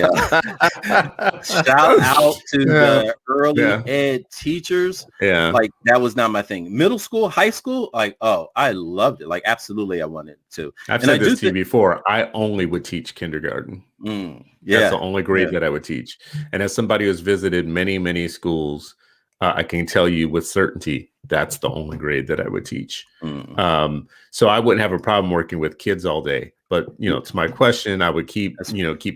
shout out to the early ed teachers. Yeah. Like that was not my thing. Middle school, high school, like, oh, I loved it. Like absolutely I wanted to. I've said this to you before. I only would teach kindergarten. That's the only grade that I would teach. And as somebody who's visited many, many schools, I can tell you with certainty, that's the only grade that I would teach. So I wouldn't have a problem working with kids all day. But, you know, to my question, I would keep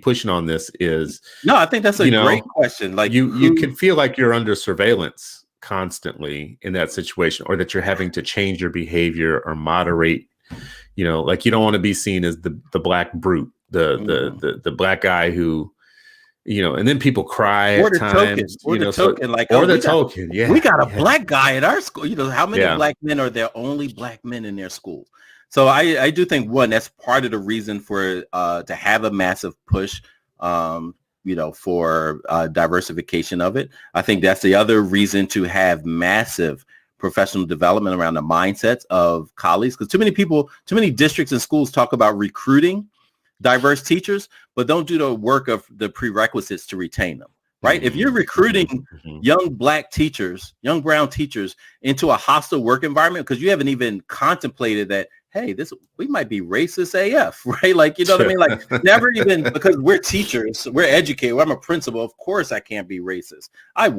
pushing on this is. No, I think that's a great question. Like you can feel like you're under surveillance constantly in that situation, or that you're having to change your behavior or moderate, you know, like you don't want to be seen as the black brute, the black guy who, you know, and then people cry or at the times, token, or the token, like, or the token. Yeah, we got a black guy at our school. You know, how many black men are there? Only black men in their school. So I do think, one, that's part of the reason for to have a massive push, you know, for diversification of it. I think that's the other reason to have massive professional development around the mindsets of colleagues, because too many districts and schools talk about recruiting diverse teachers, but don't do the work of the prerequisites to retain them. Right. If you're recruiting young black teachers, young brown teachers into a hostile work environment, because you haven't even contemplated that, hey, we might be racist AF, right? Like, you know what I mean? Like never even, because we're teachers, we're educated. I'm a principal. Of course I can't be racist. I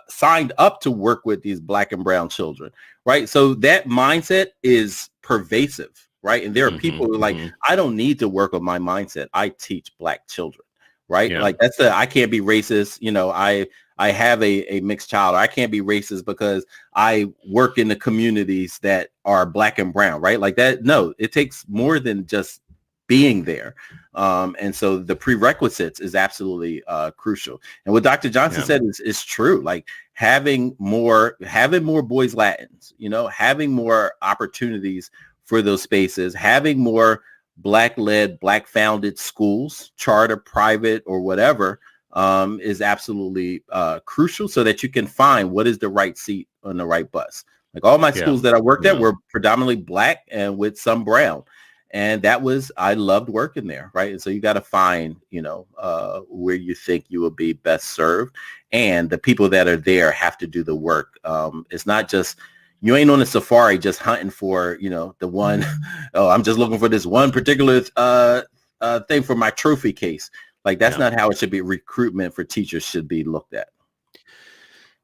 signed up to work with these black and brown children. Right. So that mindset is pervasive. Right. And there are people who are like, I don't need to work on my mindset. I teach black children. Right. Yeah. Like I can't be racist. You know, I have a mixed child. Or I can't be racist because I work in the communities that are black and brown. Right. Like that. No, it takes more than just being there. And so the prerequisites is absolutely crucial. And what Dr. Johnson said is true. Like having more boys Latins, you know, having more opportunities for those spaces, having more Black-led, Black-founded schools, charter, private, or whatever, is absolutely crucial, so that you can find what is the right seat on the right bus. Like all my schools that I worked at were predominantly Black and with some brown. And I loved working there, right? And so you got to find, you know, where you think you will be best served. And the people that are there have to do the work. It's not just, you ain't on a safari just hunting for, you know, the one, I'm just looking for this one particular thing for my trophy case. Like that's not how it should be. Recruitment for teachers should be looked at.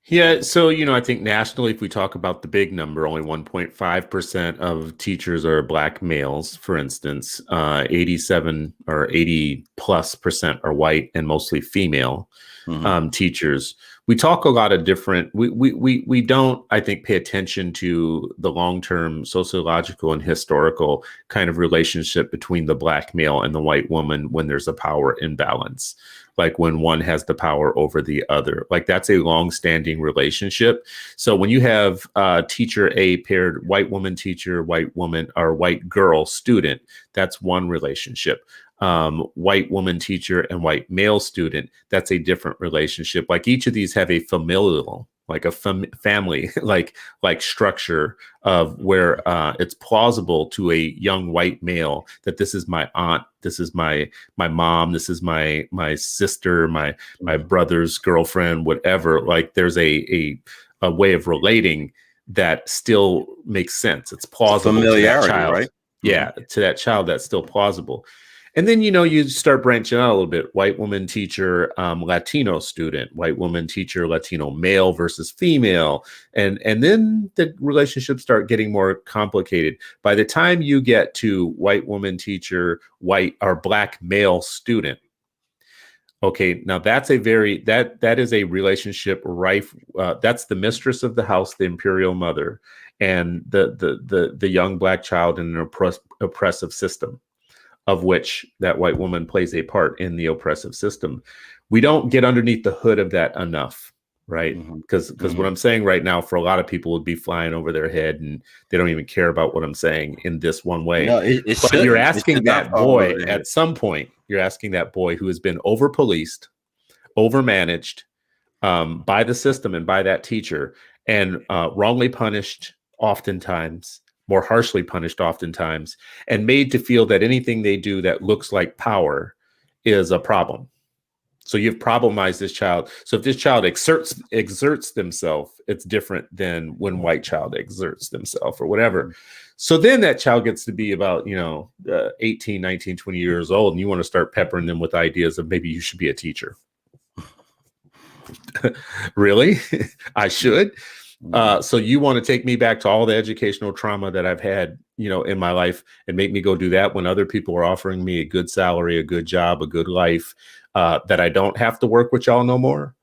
Yeah. So, you know, I think nationally, if we talk about the big number, only 1.5% of teachers are black males, for instance, 87 or 80+% are white and mostly female teachers. We talk a lot of different, we don't, I think, pay attention to the long-term sociological and historical kind of relationship between the black male and the white woman when there's a power imbalance, like when one has the power over the other. Like that's a long-standing relationship. So when you have teacher A paired white woman teacher, white woman or white girl student, that's one relationship. White woman teacher and white male student, that's a different relationship. Like each of these have a familial, like a family, like structure of where it's plausible to a young white male that this is my aunt, this is my mom, this is my sister, my brother's girlfriend, whatever. Like there's a way of relating that still makes sense. It's plausible. Familiarity, to that child. Right? Yeah, to that child, that's still plausible. And then, you know, you start branching out a little bit. White woman teacher, Latino student, white woman teacher, Latino male versus female. And then the relationships start getting more complicated. By the time you get to white woman teacher, white or black male student. Okay, now that's that is a relationship rife. That's the mistress of the house, the imperial mother, and the young black child in an oppressive system, of which that white woman plays a part in the oppressive system. We don't get underneath the hood of that enough. right? Mhm. Because what Mhm. I'm saying right now for a lot of people would be flying over their head, and they don't even care about what I'm saying in this one way. No, it But you're shouldn't. It asking should not that fall over boy their head. at some point, you're asking that boy who has been over policed, over managed, by the system and by that teacher, and wrongly punished oftentimes, more harshly punished oftentimes, and made to feel that anything they do that looks like power is a problem. So you've problemized this child. So if this child exerts themselves, it's different than when white child exerts themselves or whatever. So then that child gets to be about, 18, 19, 20 years old, and you want to start peppering them with ideas of maybe you should be a teacher. Really? I should. So you want to take me back to all the educational trauma that I've had, in my life, and make me go do that when other people are offering me a good salary, a good job, a good life, that I don't have to work with y'all no more.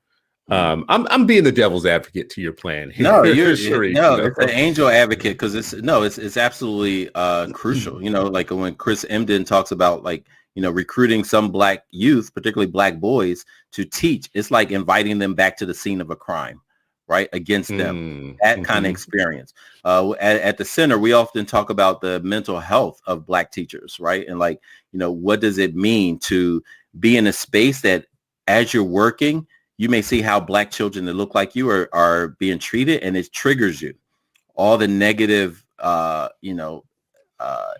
I'm being the devil's advocate to your plan here. No, Sharif, it's an angel advocate because it's absolutely crucial. Like when Chris Emden talks about like, recruiting some black youth, particularly black boys, to teach, it's like inviting them back to the scene of a crime, right? Against them, that kind of experience. At the center, we often talk about the mental health of black teachers, right? And like, what does it mean to be in a space that as you're working, you may see how black children that look like you are being treated, and it triggers you. All the negative,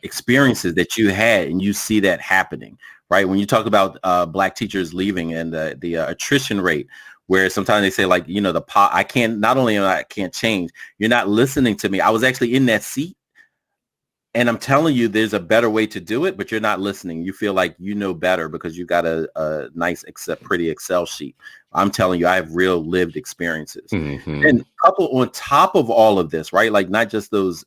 experiences that you had, and you see that happening, right? When you talk about black teachers leaving and the attrition rate, where sometimes they say like, I can't, not only I can't change, you're not listening to me. I was actually in that seat, and I'm telling you, there's a better way to do it, but you're not listening. You feel like you know better because you got a nice, pretty Excel sheet. I'm telling you, I have real lived experiences. And couple on top of all of this, right? Like not just those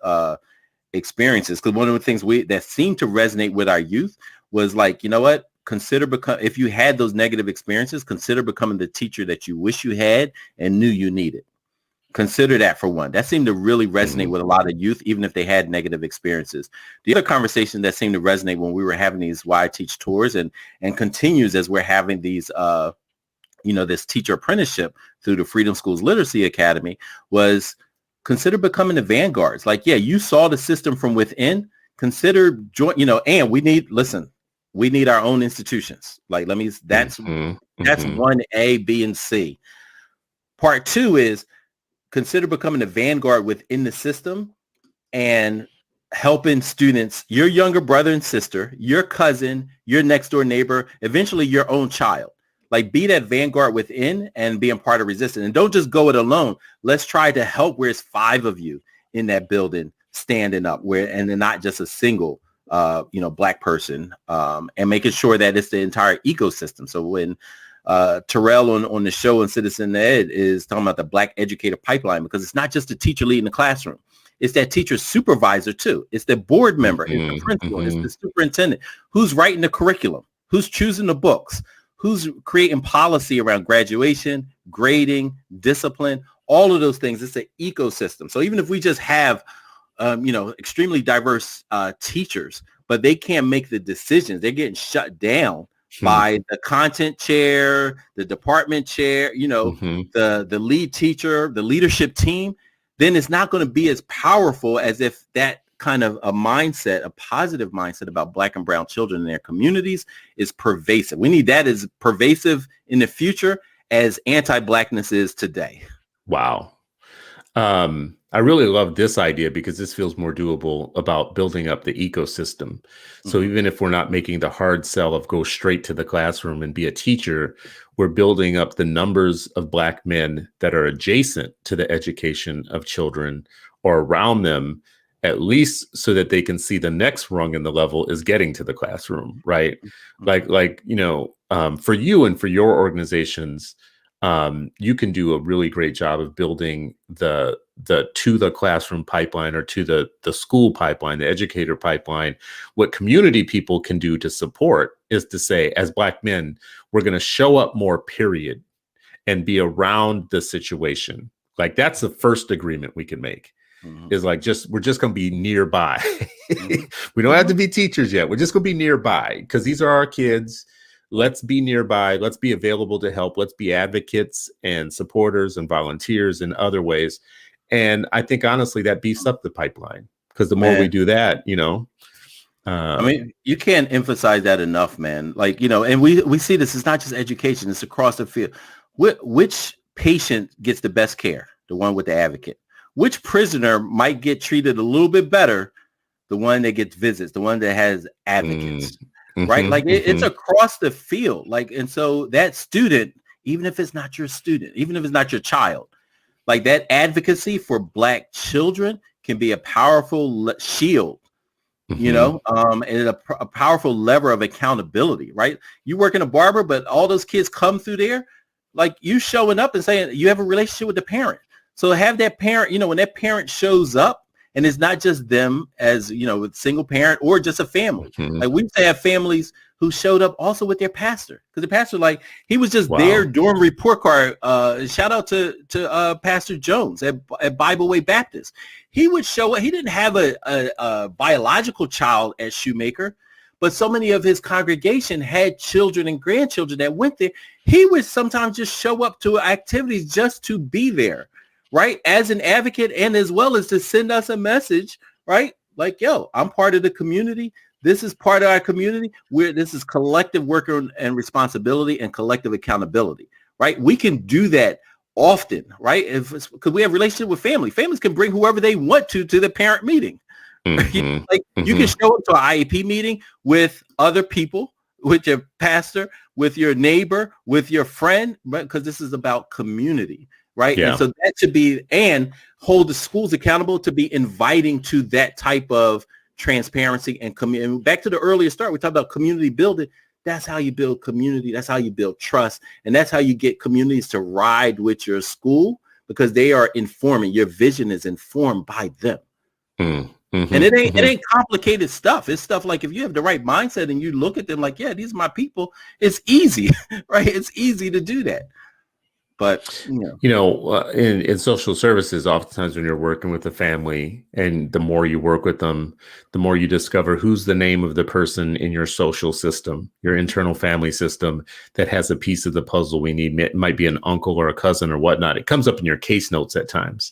experiences, because one of the things that seemed to resonate with our youth was like, you know what? If you had those negative experiences, consider becoming the teacher that you wish you had and knew you needed. Consider that for one. That seemed to really resonate with a lot of youth, even if they had negative experiences. The other conversation that seemed to resonate when we were having these Why I Teach tours and continues as we're having these, this teacher apprenticeship through the Freedom Schools Literacy Academy was consider becoming the vanguards. Like, yeah, you saw the system from within. Consider and we need our own institutions. Like, that's 1A, B, and C. Part 2 is consider becoming a vanguard within the system and helping students, your younger brother and sister, your cousin, your next door neighbor, eventually your own child. Like, be that vanguard within and being part of resistance. And don't just go it alone. Let's try to help where it's 5 of you in that building standing up, and then not just a single black person, and making sure that it's the entire ecosystem. So when Terrell on the show on Citizen Ed is talking about the Black Educator Pipeline, because it's not just the teacher leading the classroom. It's that teacher supervisor too. It's the board member, it's the principal, it's the superintendent who's writing the curriculum, who's choosing the books, who's creating policy around graduation, grading, discipline, all of those things. It's an ecosystem. So even if we just have, extremely diverse teachers, but they can't make the decisions, they're getting shut down by the content chair, the department chair, the lead teacher, the leadership team, then it's not going to be as powerful as if that kind of a positive mindset about black and brown children in their communities is pervasive. We need that as pervasive in the future as anti-blackness is today. Wow. I really love this idea because this feels more doable about building up the ecosystem. So even if we're not making the hard sell of go straight to the classroom and be a teacher, we're building up the numbers of black men that are adjacent to the education of children or around them, at least so that they can see the next rung in the level is getting to the classroom, right? For you and for your organizations, you can do a really great job of building the to the classroom pipeline or to the school pipeline, the educator pipeline. What community people can do to support is to say, as black men, we're going to show up more, period, and be around the situation. Like, that's the first agreement we can make. Is like, we're just going to be nearby. We don't have to be teachers yet. We're just going to be nearby because these are our kids. let's be nearby. Let's be available to help. Let's be advocates and supporters and volunteers in other ways. And I think, honestly, that beefs up the pipeline, because the more we do that, I mean, you can't emphasize that enough, man. Like, and we see this is not just education, it's across the field. Which patient gets the best care? The one with the advocate. Which prisoner might get treated a little bit better? The one that gets visits, the one that has advocates, right? Like it's across the field. Like, and so that student, even if it's not your student, even if it's not your child, like that advocacy for Black children can be a powerful shield, and a powerful lever of accountability, right? You work in a barber, but all those kids come through there, like you showing up and saying you have a relationship with the parent. So have that parent, when that parent shows up, and it's not just them as, with single parent or just a family. Like we used to have families who showed up also with their pastor, because the pastor, like, he was just there doing report card. Shout out to Pastor Jones at Bible Way Baptist. He would show up. He didn't have a biological child at Shoemaker, but so many of his congregation had children and grandchildren that went there. He would sometimes just show up to activities just to be there, right? As an advocate, and as well as to send us a message, right? Like, yo, I'm part of the community. This is part of our community. This is collective work and responsibility and collective accountability, right? We can do that often, right? Because we have relationship with family. Families can bring whoever they want to the parent meeting. You can show up to an IEP meeting with other people, with your pastor, with your neighbor, with your friend, right? Because this is about community. Right. Yeah. And so that should be, and hold the schools accountable to be inviting to that type of transparency and community. Back to the earlier start, we talked about community building. That's how you build community. That's how you build trust. And that's how you get communities to ride with your school, because they are informing. Your vision is informed by them. And it ain't complicated stuff. It's stuff like, if you have the right mindset and you look at them like, yeah, these are my people, it's easy, right? It's easy to do that. But, in social services, oftentimes when you're working with a family, and the more you work with them, the more you discover who's the name of the person in your social system, your internal family system, that has a piece of the puzzle we need. It might be an uncle or a cousin or whatnot. It comes up in your case notes at times.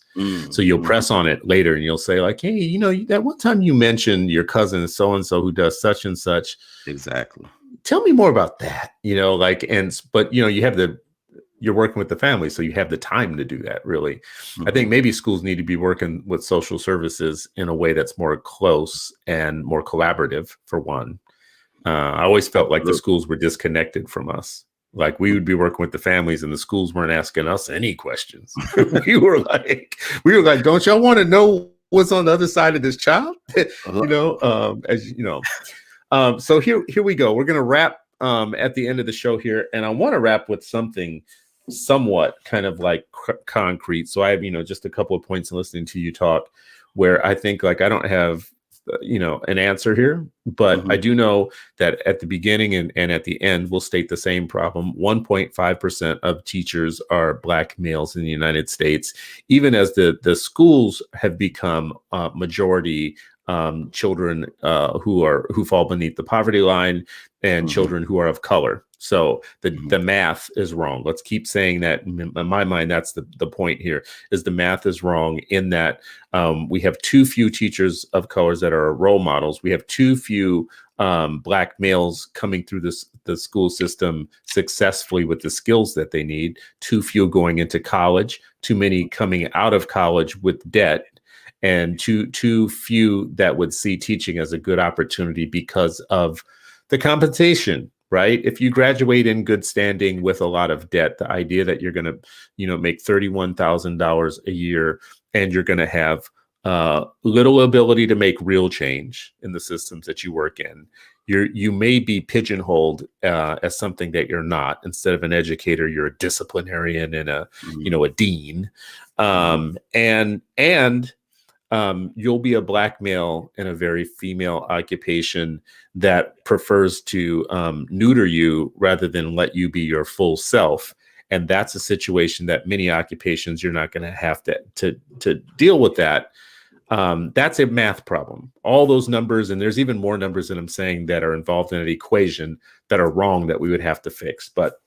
So you'll press on it later and you'll say, like, hey, that one time you mentioned your cousin so-and-so who does such and such. Exactly. Tell me more about that, but you're working with the family, so you have the time to do that, really. I think maybe schools need to be working with social services in a way that's more close and more collaborative, for one. I always felt like the schools were disconnected from us. Like, we would be working with the families and the schools weren't asking us any questions. we were like, don't y'all want to know what's on the other side of this child? So here we go. We're going to wrap at the end of the show here. And I want to wrap with something somewhat kind of like concrete. So I have, just a couple of points in listening to you talk, where I think, like, I don't have, an answer here, but I do know that at the beginning and at the end, we'll state the same problem. 1.5% of teachers are Black males in the United States, even as the schools have become majority children who fall beneath the poverty line, and children who are of color. So the math is wrong. Let's keep saying that. In my mind, that's the point here, is the math is wrong, in that we have too few teachers of colors that are role models. We have too few Black males coming through the school system successfully with the skills that they need. Too few going into college. Too many coming out of college with debt. And too few that would see teaching as a good opportunity because of the compensation, right? If you graduate in good standing with a lot of debt, the idea that you're going to, make $31,000 a year, and you're going to have little ability to make real change in the systems that you work in, you may be pigeonholed as something that you're not. Instead of an educator, you're a disciplinarian and a dean, and you'll be a Black male in a very female occupation that prefers to neuter you rather than let you be your full self. And that's a situation that many occupations, you're not going to have to deal with that. That's a math problem. All those numbers, and there's even more numbers that I'm saying that are involved in an equation. that are wrong that we would have to fix. But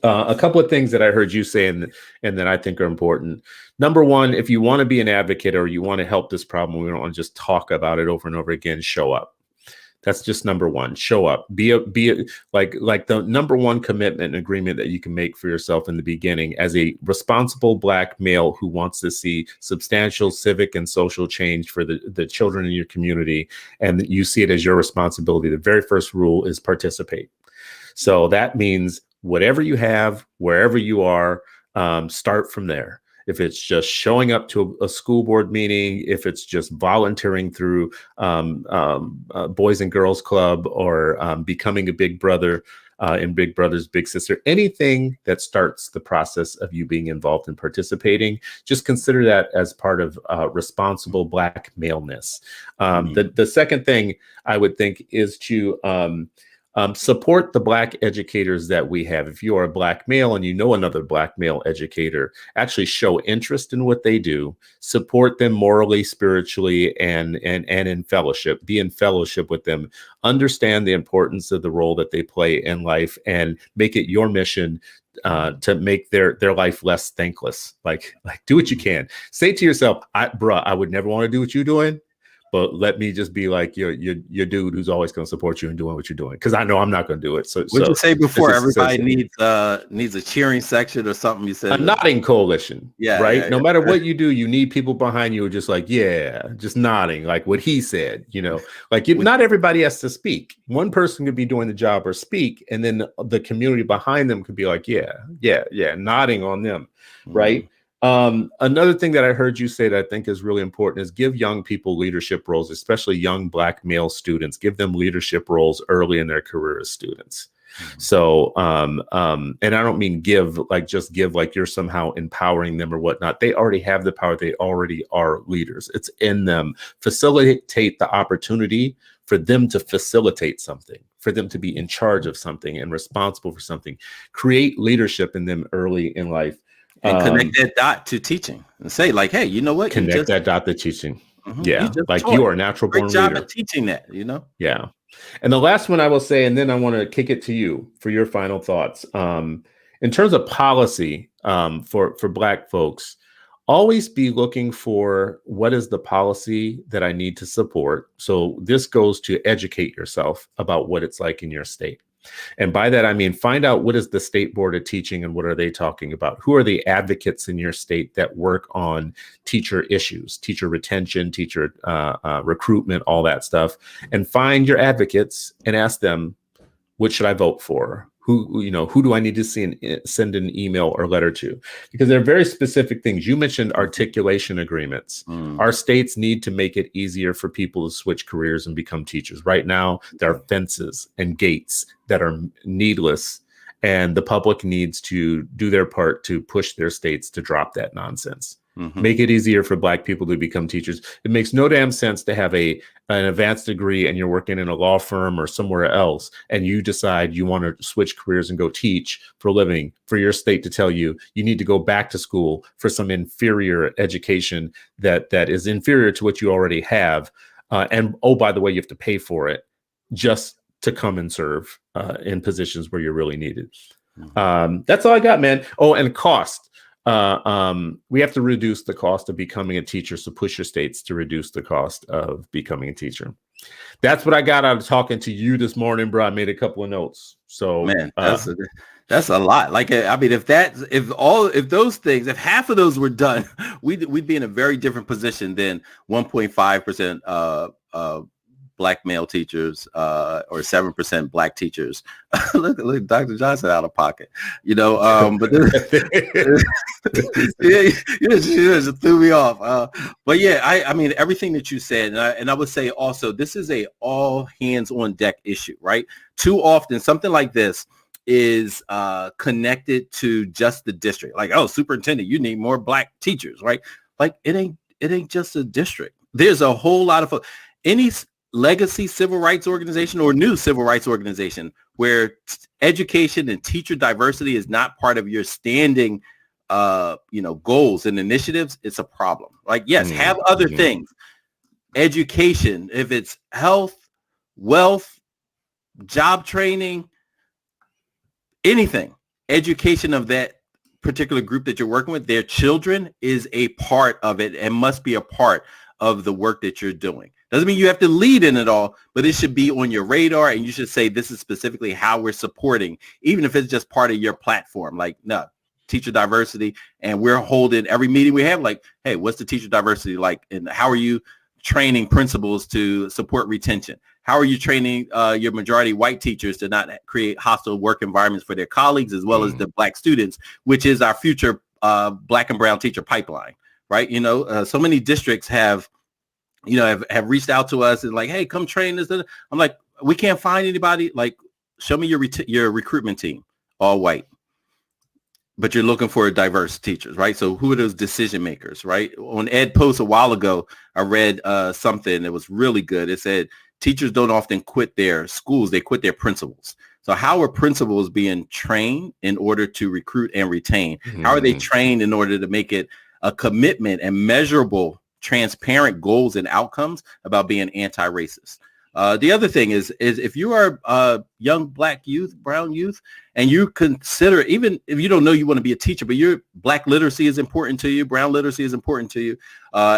a couple of things that I heard you say and that I think are important. Number one, if you want to be an advocate or you want to help this problem, we don't want to just talk about it over and over again. Show up. That's just number one. Show up. Be like the number one commitment and agreement that you can make for yourself in the beginning as a responsible Black male who wants to see substantial civic and social change for the children in your community, and you see it as your responsibility. The very first rule is participate. So that means whatever you have, wherever you are, start from there. If it's just showing up to a school board meeting, if it's just volunteering through Boys and Girls Club, or becoming a big brother in Big Brother's Big Sister, anything that starts the process of you being involved and participating, just consider that as part of responsible Black maleness. The second thing I would think is to support the Black educators that we have. If you are a Black male and you know another Black male educator, actually show interest in what they do, support them morally, spiritually, and in fellowship. Be in fellowship with them. Understand the importance of the role that they play in life, and make it your mission to make their life less thankless. Like do what you can. Say to yourself, I would never want to do what you're doing, but let me just be like your dude who's always going to support you in doing what you're doing, because I know I'm not going to do it. So would you say before everybody needs a cheering section or something? You said a nodding coalition, right? Yeah, no matter what you do, you need people behind you who are just like, yeah, just nodding, like what he said. Like not everybody has to speak. One person could be doing the job or speak, and then the community behind them could be like, yeah, nodding on them, right? Another thing that I heard you say that I think is really important is give young people leadership roles, especially young Black male students. Give them leadership roles early in their career as students. So, and I don't mean give like you're somehow empowering them or whatnot. They already have the power. They already are leaders. It's in them. Facilitate the opportunity for them to facilitate something, for them to be in charge of something and responsible for something. Create leadership in them early in life. And connect that dot to teaching and say like, hey, you know what? Connect that dot to teaching. Yeah. Like you are a natural born leader. Great job at teaching that, Yeah. And the last one I will say, and then I want to kick it to you for your final thoughts. In terms of policy for Black folks, always be looking for what is the policy that I need to support. So this goes to educate yourself about what it's like in your state. And by that, I mean, find out what is the State Board of Teaching and what are they talking about? Who are the advocates in your state that work on teacher issues, teacher retention, teacher recruitment, all that stuff, and find your advocates and ask them, what should I vote for? Who do I need to send an email or letter to? Because there are very specific things. You mentioned articulation agreements. Our states need to make it easier for people to switch careers and become teachers. Right now, there are fences and gates that are needless, and the public needs to do their part to push their states to drop that nonsense. Make it easier for Black people to become teachers. It makes no damn sense to have an advanced degree and you're working in a law firm or somewhere else, and you decide you want to switch careers and go teach for a living, for your state to tell you you need to go back to school for some inferior education that is inferior to what you already have. And oh, by the way, you have to pay for it just to come and serve in positions where you're really needed. That's all I got, man. Oh, and cost. We have to reduce the cost of becoming a teacher. So push your states to reduce the cost of becoming a teach. That's what I got out of talking to you this morning, bro. I made a couple of notes. So man, that's a lot. Like, I mean, if half of those were done, we'd be in a very different position than 1.5% Black male teachers or 7% Black teachers. look, Dr. Johnson out of pocket, but you just threw me off. But yeah, I mean, everything that you said, and I would say also, this is a all hands on deck issue, right? Too often, something like this is connected to just the district. Like, oh, superintendent, you need more Black teachers, right? Like, it ain't just a district. There's a whole lot of any legacy civil rights organization or new civil rights organization where education and teacher diversity is not part of your standing goals and initiatives, it's a problem. Like, yes, have other things. Education, if it's health, wealth, job training, anything, education of that particular group that you're working with, their children is a part of it and must be a part of the work that you're doing. Doesn't mean you have to lead in it all, but it should be on your radar, and you should say this is specifically how we're supporting, even if it's just part of your platform. Like, no, teacher diversity, and we're holding every meeting we have like, hey, what's the teacher diversity like, and how are you training principals to support retention? How are you training your majority white teachers to not create hostile work environments for their colleagues as well as the black students, which is our future black and brown teacher pipeline, right? So many districts have reached out to us and like, hey, come train this. I'm like, we can't find anybody. Like, show me your recruitment team, all white. But you're looking for diverse teachers, right? So who are those decision makers, right? On Ed Post a while ago, I read something that was really good. It said teachers don't often quit their schools, they quit their principals. So how are principals being trained in order to recruit and retain? How are they trained in order to make it a commitment and measurable, transparent goals and outcomes about being anti-racist? The other thing is if you are a young black youth, brown youth, and you consider, even if you don't know you want to be a teacher, but your black literacy is important to you, brown literacy is important to you,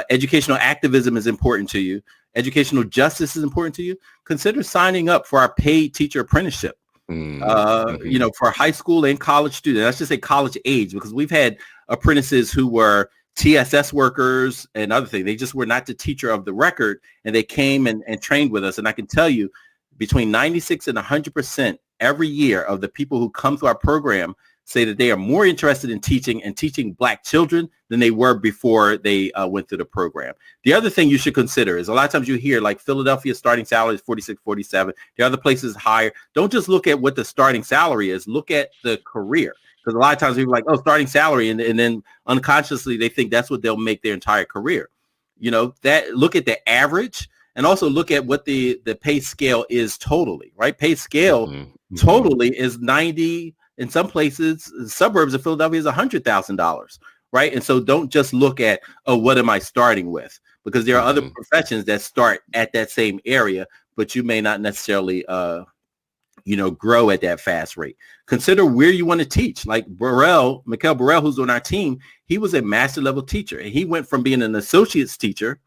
educational activism is important to you, educational justice is important to you, consider signing up for our paid teacher apprenticeship. For high school and college students. Let's just say college age, because we've had apprentices who were TSS workers and other things. They just were not the teacher of the record, and they came and trained with us. And I can tell you, between 96 and 100% every year of the people who come through our program say that they are more interested in teaching and teaching black children than they were before they went through the program. The other thing you should consider is a lot of times you hear like Philadelphia starting salary is 46, 47. The other places higher. Don't just look at what the starting salary is. Look at the career. Because a lot of times people are like, oh, starting salary. And then unconsciously they think that's what they'll make their entire career. That look at the average and also look at what the pay scale is totally, right? Pay scale totally is 90. In some places, suburbs of Philadelphia is $100,000, right? And so don't just look at, oh, what am I starting with? Because there are other professions that start at that same area, but you may not necessarily, grow at that fast rate. Consider where you want to teach. Like Mikael Burrell, who's on our team, he was a master level teacher, and he went from being an associate's teacher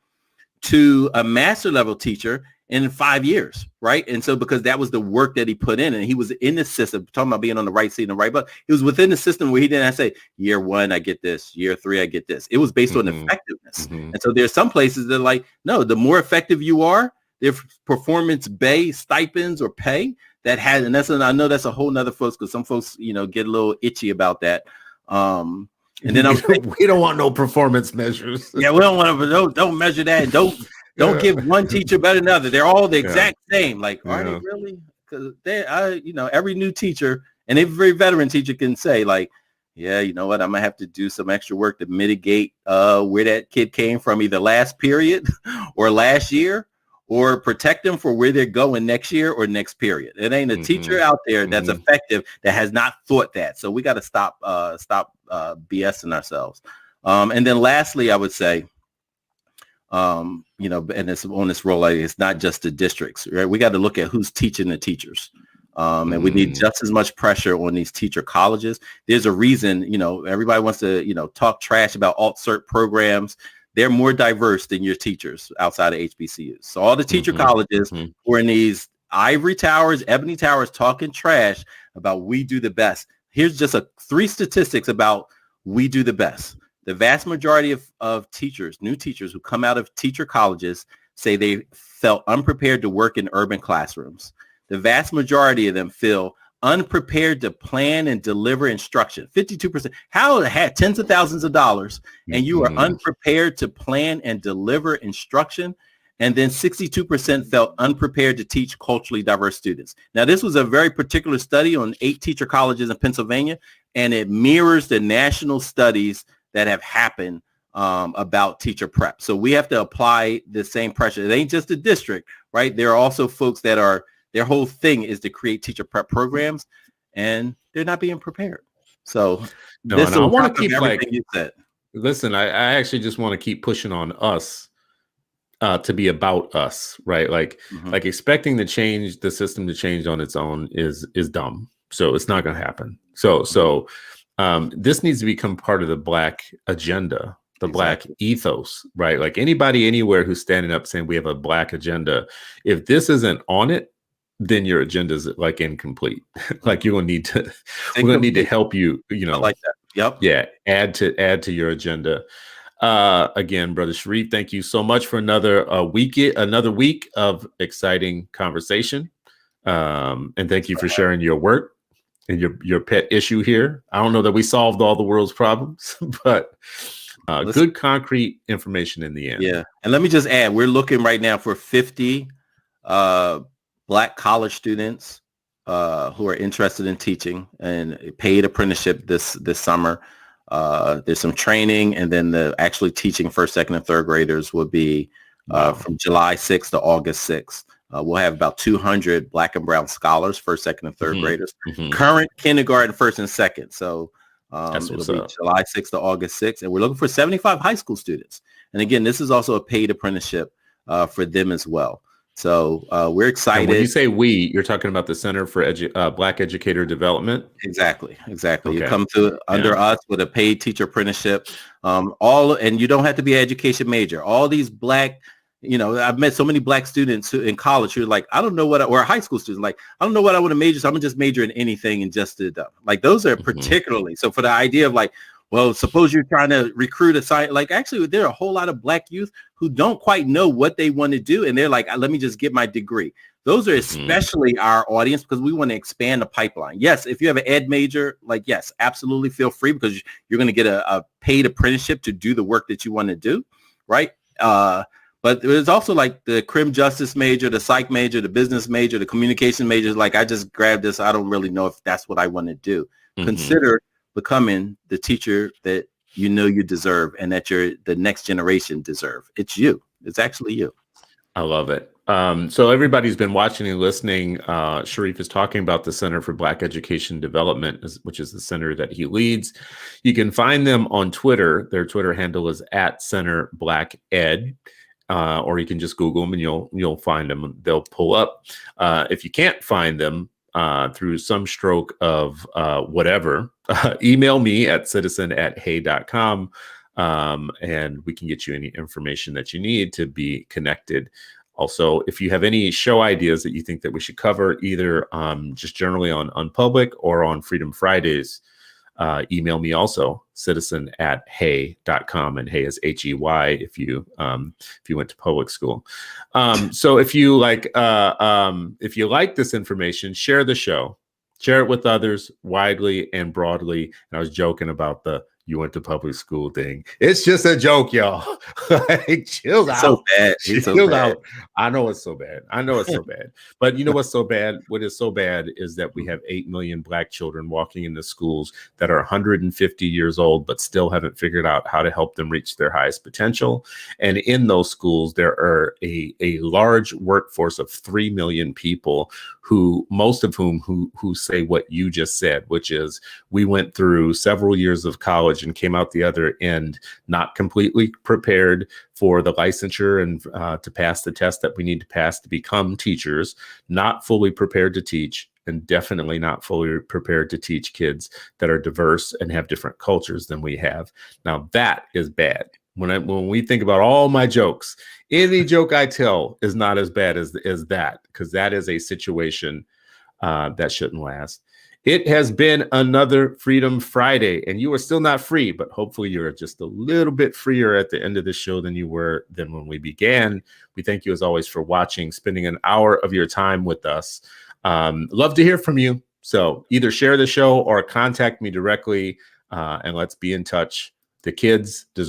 to a master level teacher in 5 years, right? And so because that was the work that he put in, and he was in the system, talking about being on the right seat and the right button, he was within the system where he didn't have to say, year 1, I get this, year 3, I get this. It was based on effectiveness. And so there's some places that are like, no, the more effective you are, their performance-based stipends or pay that has, and I know that's a whole nother folks, because some folks, get a little itchy about that. And then we don't want no performance measures. Yeah, we don't want to, don't measure that. Don't give one teacher better than another. They're all the exact same. Like, are they really? Because every new teacher and every veteran teacher can say like, yeah, you know what? I'm going to have to do some extra work to mitigate where that kid came from, either last period or last year, or protect them for where they're going next year or next period. It ain't a teacher out there that's effective that has not thought that. So we got to stop BSing ourselves. And then lastly, I would say, and it's on this role, it's not just the districts, right? We got to look at who's teaching the teachers. And we need just as much pressure on these teacher colleges. There's a reason, everybody wants to, talk trash about alt-cert programs. They're more diverse than your teachers outside of HBCUs. So all the teacher colleges who are in these ivory towers, ebony towers, talking trash about we do the best. Here's just 3 statistics about we do the best. The vast majority of teachers, new teachers who come out of teacher colleges, say they felt unprepared to work in urban classrooms. The vast majority of them feel unprepared to plan and deliver instruction. 52%. How had tens of thousands of dollars and you are unprepared to plan and deliver instruction? And then 62% felt unprepared to teach culturally diverse students. Now, this was a very particular study on 8 teacher colleges in Pennsylvania, and it mirrors the national studies that have happened about teacher prep. So we have to apply the same pressure. It ain't just the district, right? There are also folks that are, their whole thing is to create teacher prep programs, and they're not being prepared. So I want to keep you said. Listen, I actually just want to keep pushing on us to be about us, right? Like expecting the system to change on its own is dumb. So it's not going to happen. So this needs to become part of the Black agenda, the Black ethos, right? Like anybody anywhere who's standing up saying we have a Black agenda, if this isn't on it, then your agenda is like incomplete. Like we're gonna need to help you, I like that. Yep. Yeah, add to your agenda. Again, Brother Sharif, thank you so much for another week of exciting conversation. And thank you for sharing your work and your pet issue here. I don't know that we solved all the world's problems, but good concrete information in the end. Yeah. And let me just add, we're looking right now for 50 Black college students who are interested in teaching and paid apprenticeship this summer. There's some training, and then the actually teaching first, second, and third graders will be from July 6th to August 6th. We'll have about 200 Black and brown scholars, first, second, and third graders, current kindergarten, first and second. So it'll be July 6th to August 6th. And we're looking for 75 high school students. And again, this is also a paid apprenticeship for them as well. So we're excited. And when you say we, you're talking about the Center for Black Educator Development? Exactly. Okay. You come to under us with a paid teacher apprenticeship. And you don't have to be an education major. All these Black, I've met so many Black students in college who are like, I don't know or high school students, like, I don't know what I want to major, so I'm going to just major in anything and just do that. Like those are particularly, so for the idea of like, well, suppose you're trying to recruit a site, like actually there are a whole lot of Black youth who don't quite know what they want to do. And they're like, let me just get my degree. Those are especially our audience because we want to expand the pipeline. Yes, if you have an ed major, like, yes, absolutely feel free because you're going to get a paid apprenticeship to do the work that you want to do, right? But there's also like the crim justice major, the psych major, the business major, the communication majors. Like I just grabbed this. I don't really know if that's what I want to do. Consider becoming the teacher that you deserve and that the next generation deserve. It's you. It's actually you. I love it. So everybody's been watching and listening. Sharif is talking about the Center for Black Education Development, which is the center that he leads. You can find them on Twitter. Their Twitter handle is @CenterBlackEd. Or you can just Google them and you'll find them. They'll pull up. If you can't find them through some stroke of whatever, email me at citizen@hey.com and we can get you any information that you need to be connected. Also, if you have any show ideas that you think that we should cover, either just generally on Unpublic or on Freedom Fridays, email me also, citizen@hey.com, and hey is HEY if you went to public school. So if you like this information, share the show, share it with others widely and broadly. And I was joking about you went to public school thing. It's just a joke, y'all. Like, chill out. So bad. Chill out. I know it's so bad. But you know what's so bad? What is so bad is that we have 8 million Black children walking into schools that are 150 years old, but still haven't figured out how to help them reach their highest potential. And in those schools, there are a large workforce of 3 million people who most of whom say what you just said, which is we went through several years of college and came out the other end not completely prepared for the licensure and to pass the test that we need to pass to become teachers, not fully prepared to teach, and definitely not fully prepared to teach kids that are diverse and have different cultures than we have. Now that is bad. When we think about all my jokes, any joke I tell is not as bad as that, because that is a situation that shouldn't last. It has been another Freedom Friday, and you are still not free, but hopefully you're just a little bit freer at the end of the show than when we began. We thank you as always for watching, spending an hour of your time with us. Love to hear from you. So either share the show or contact me directly, and let's be in touch. The kids deserve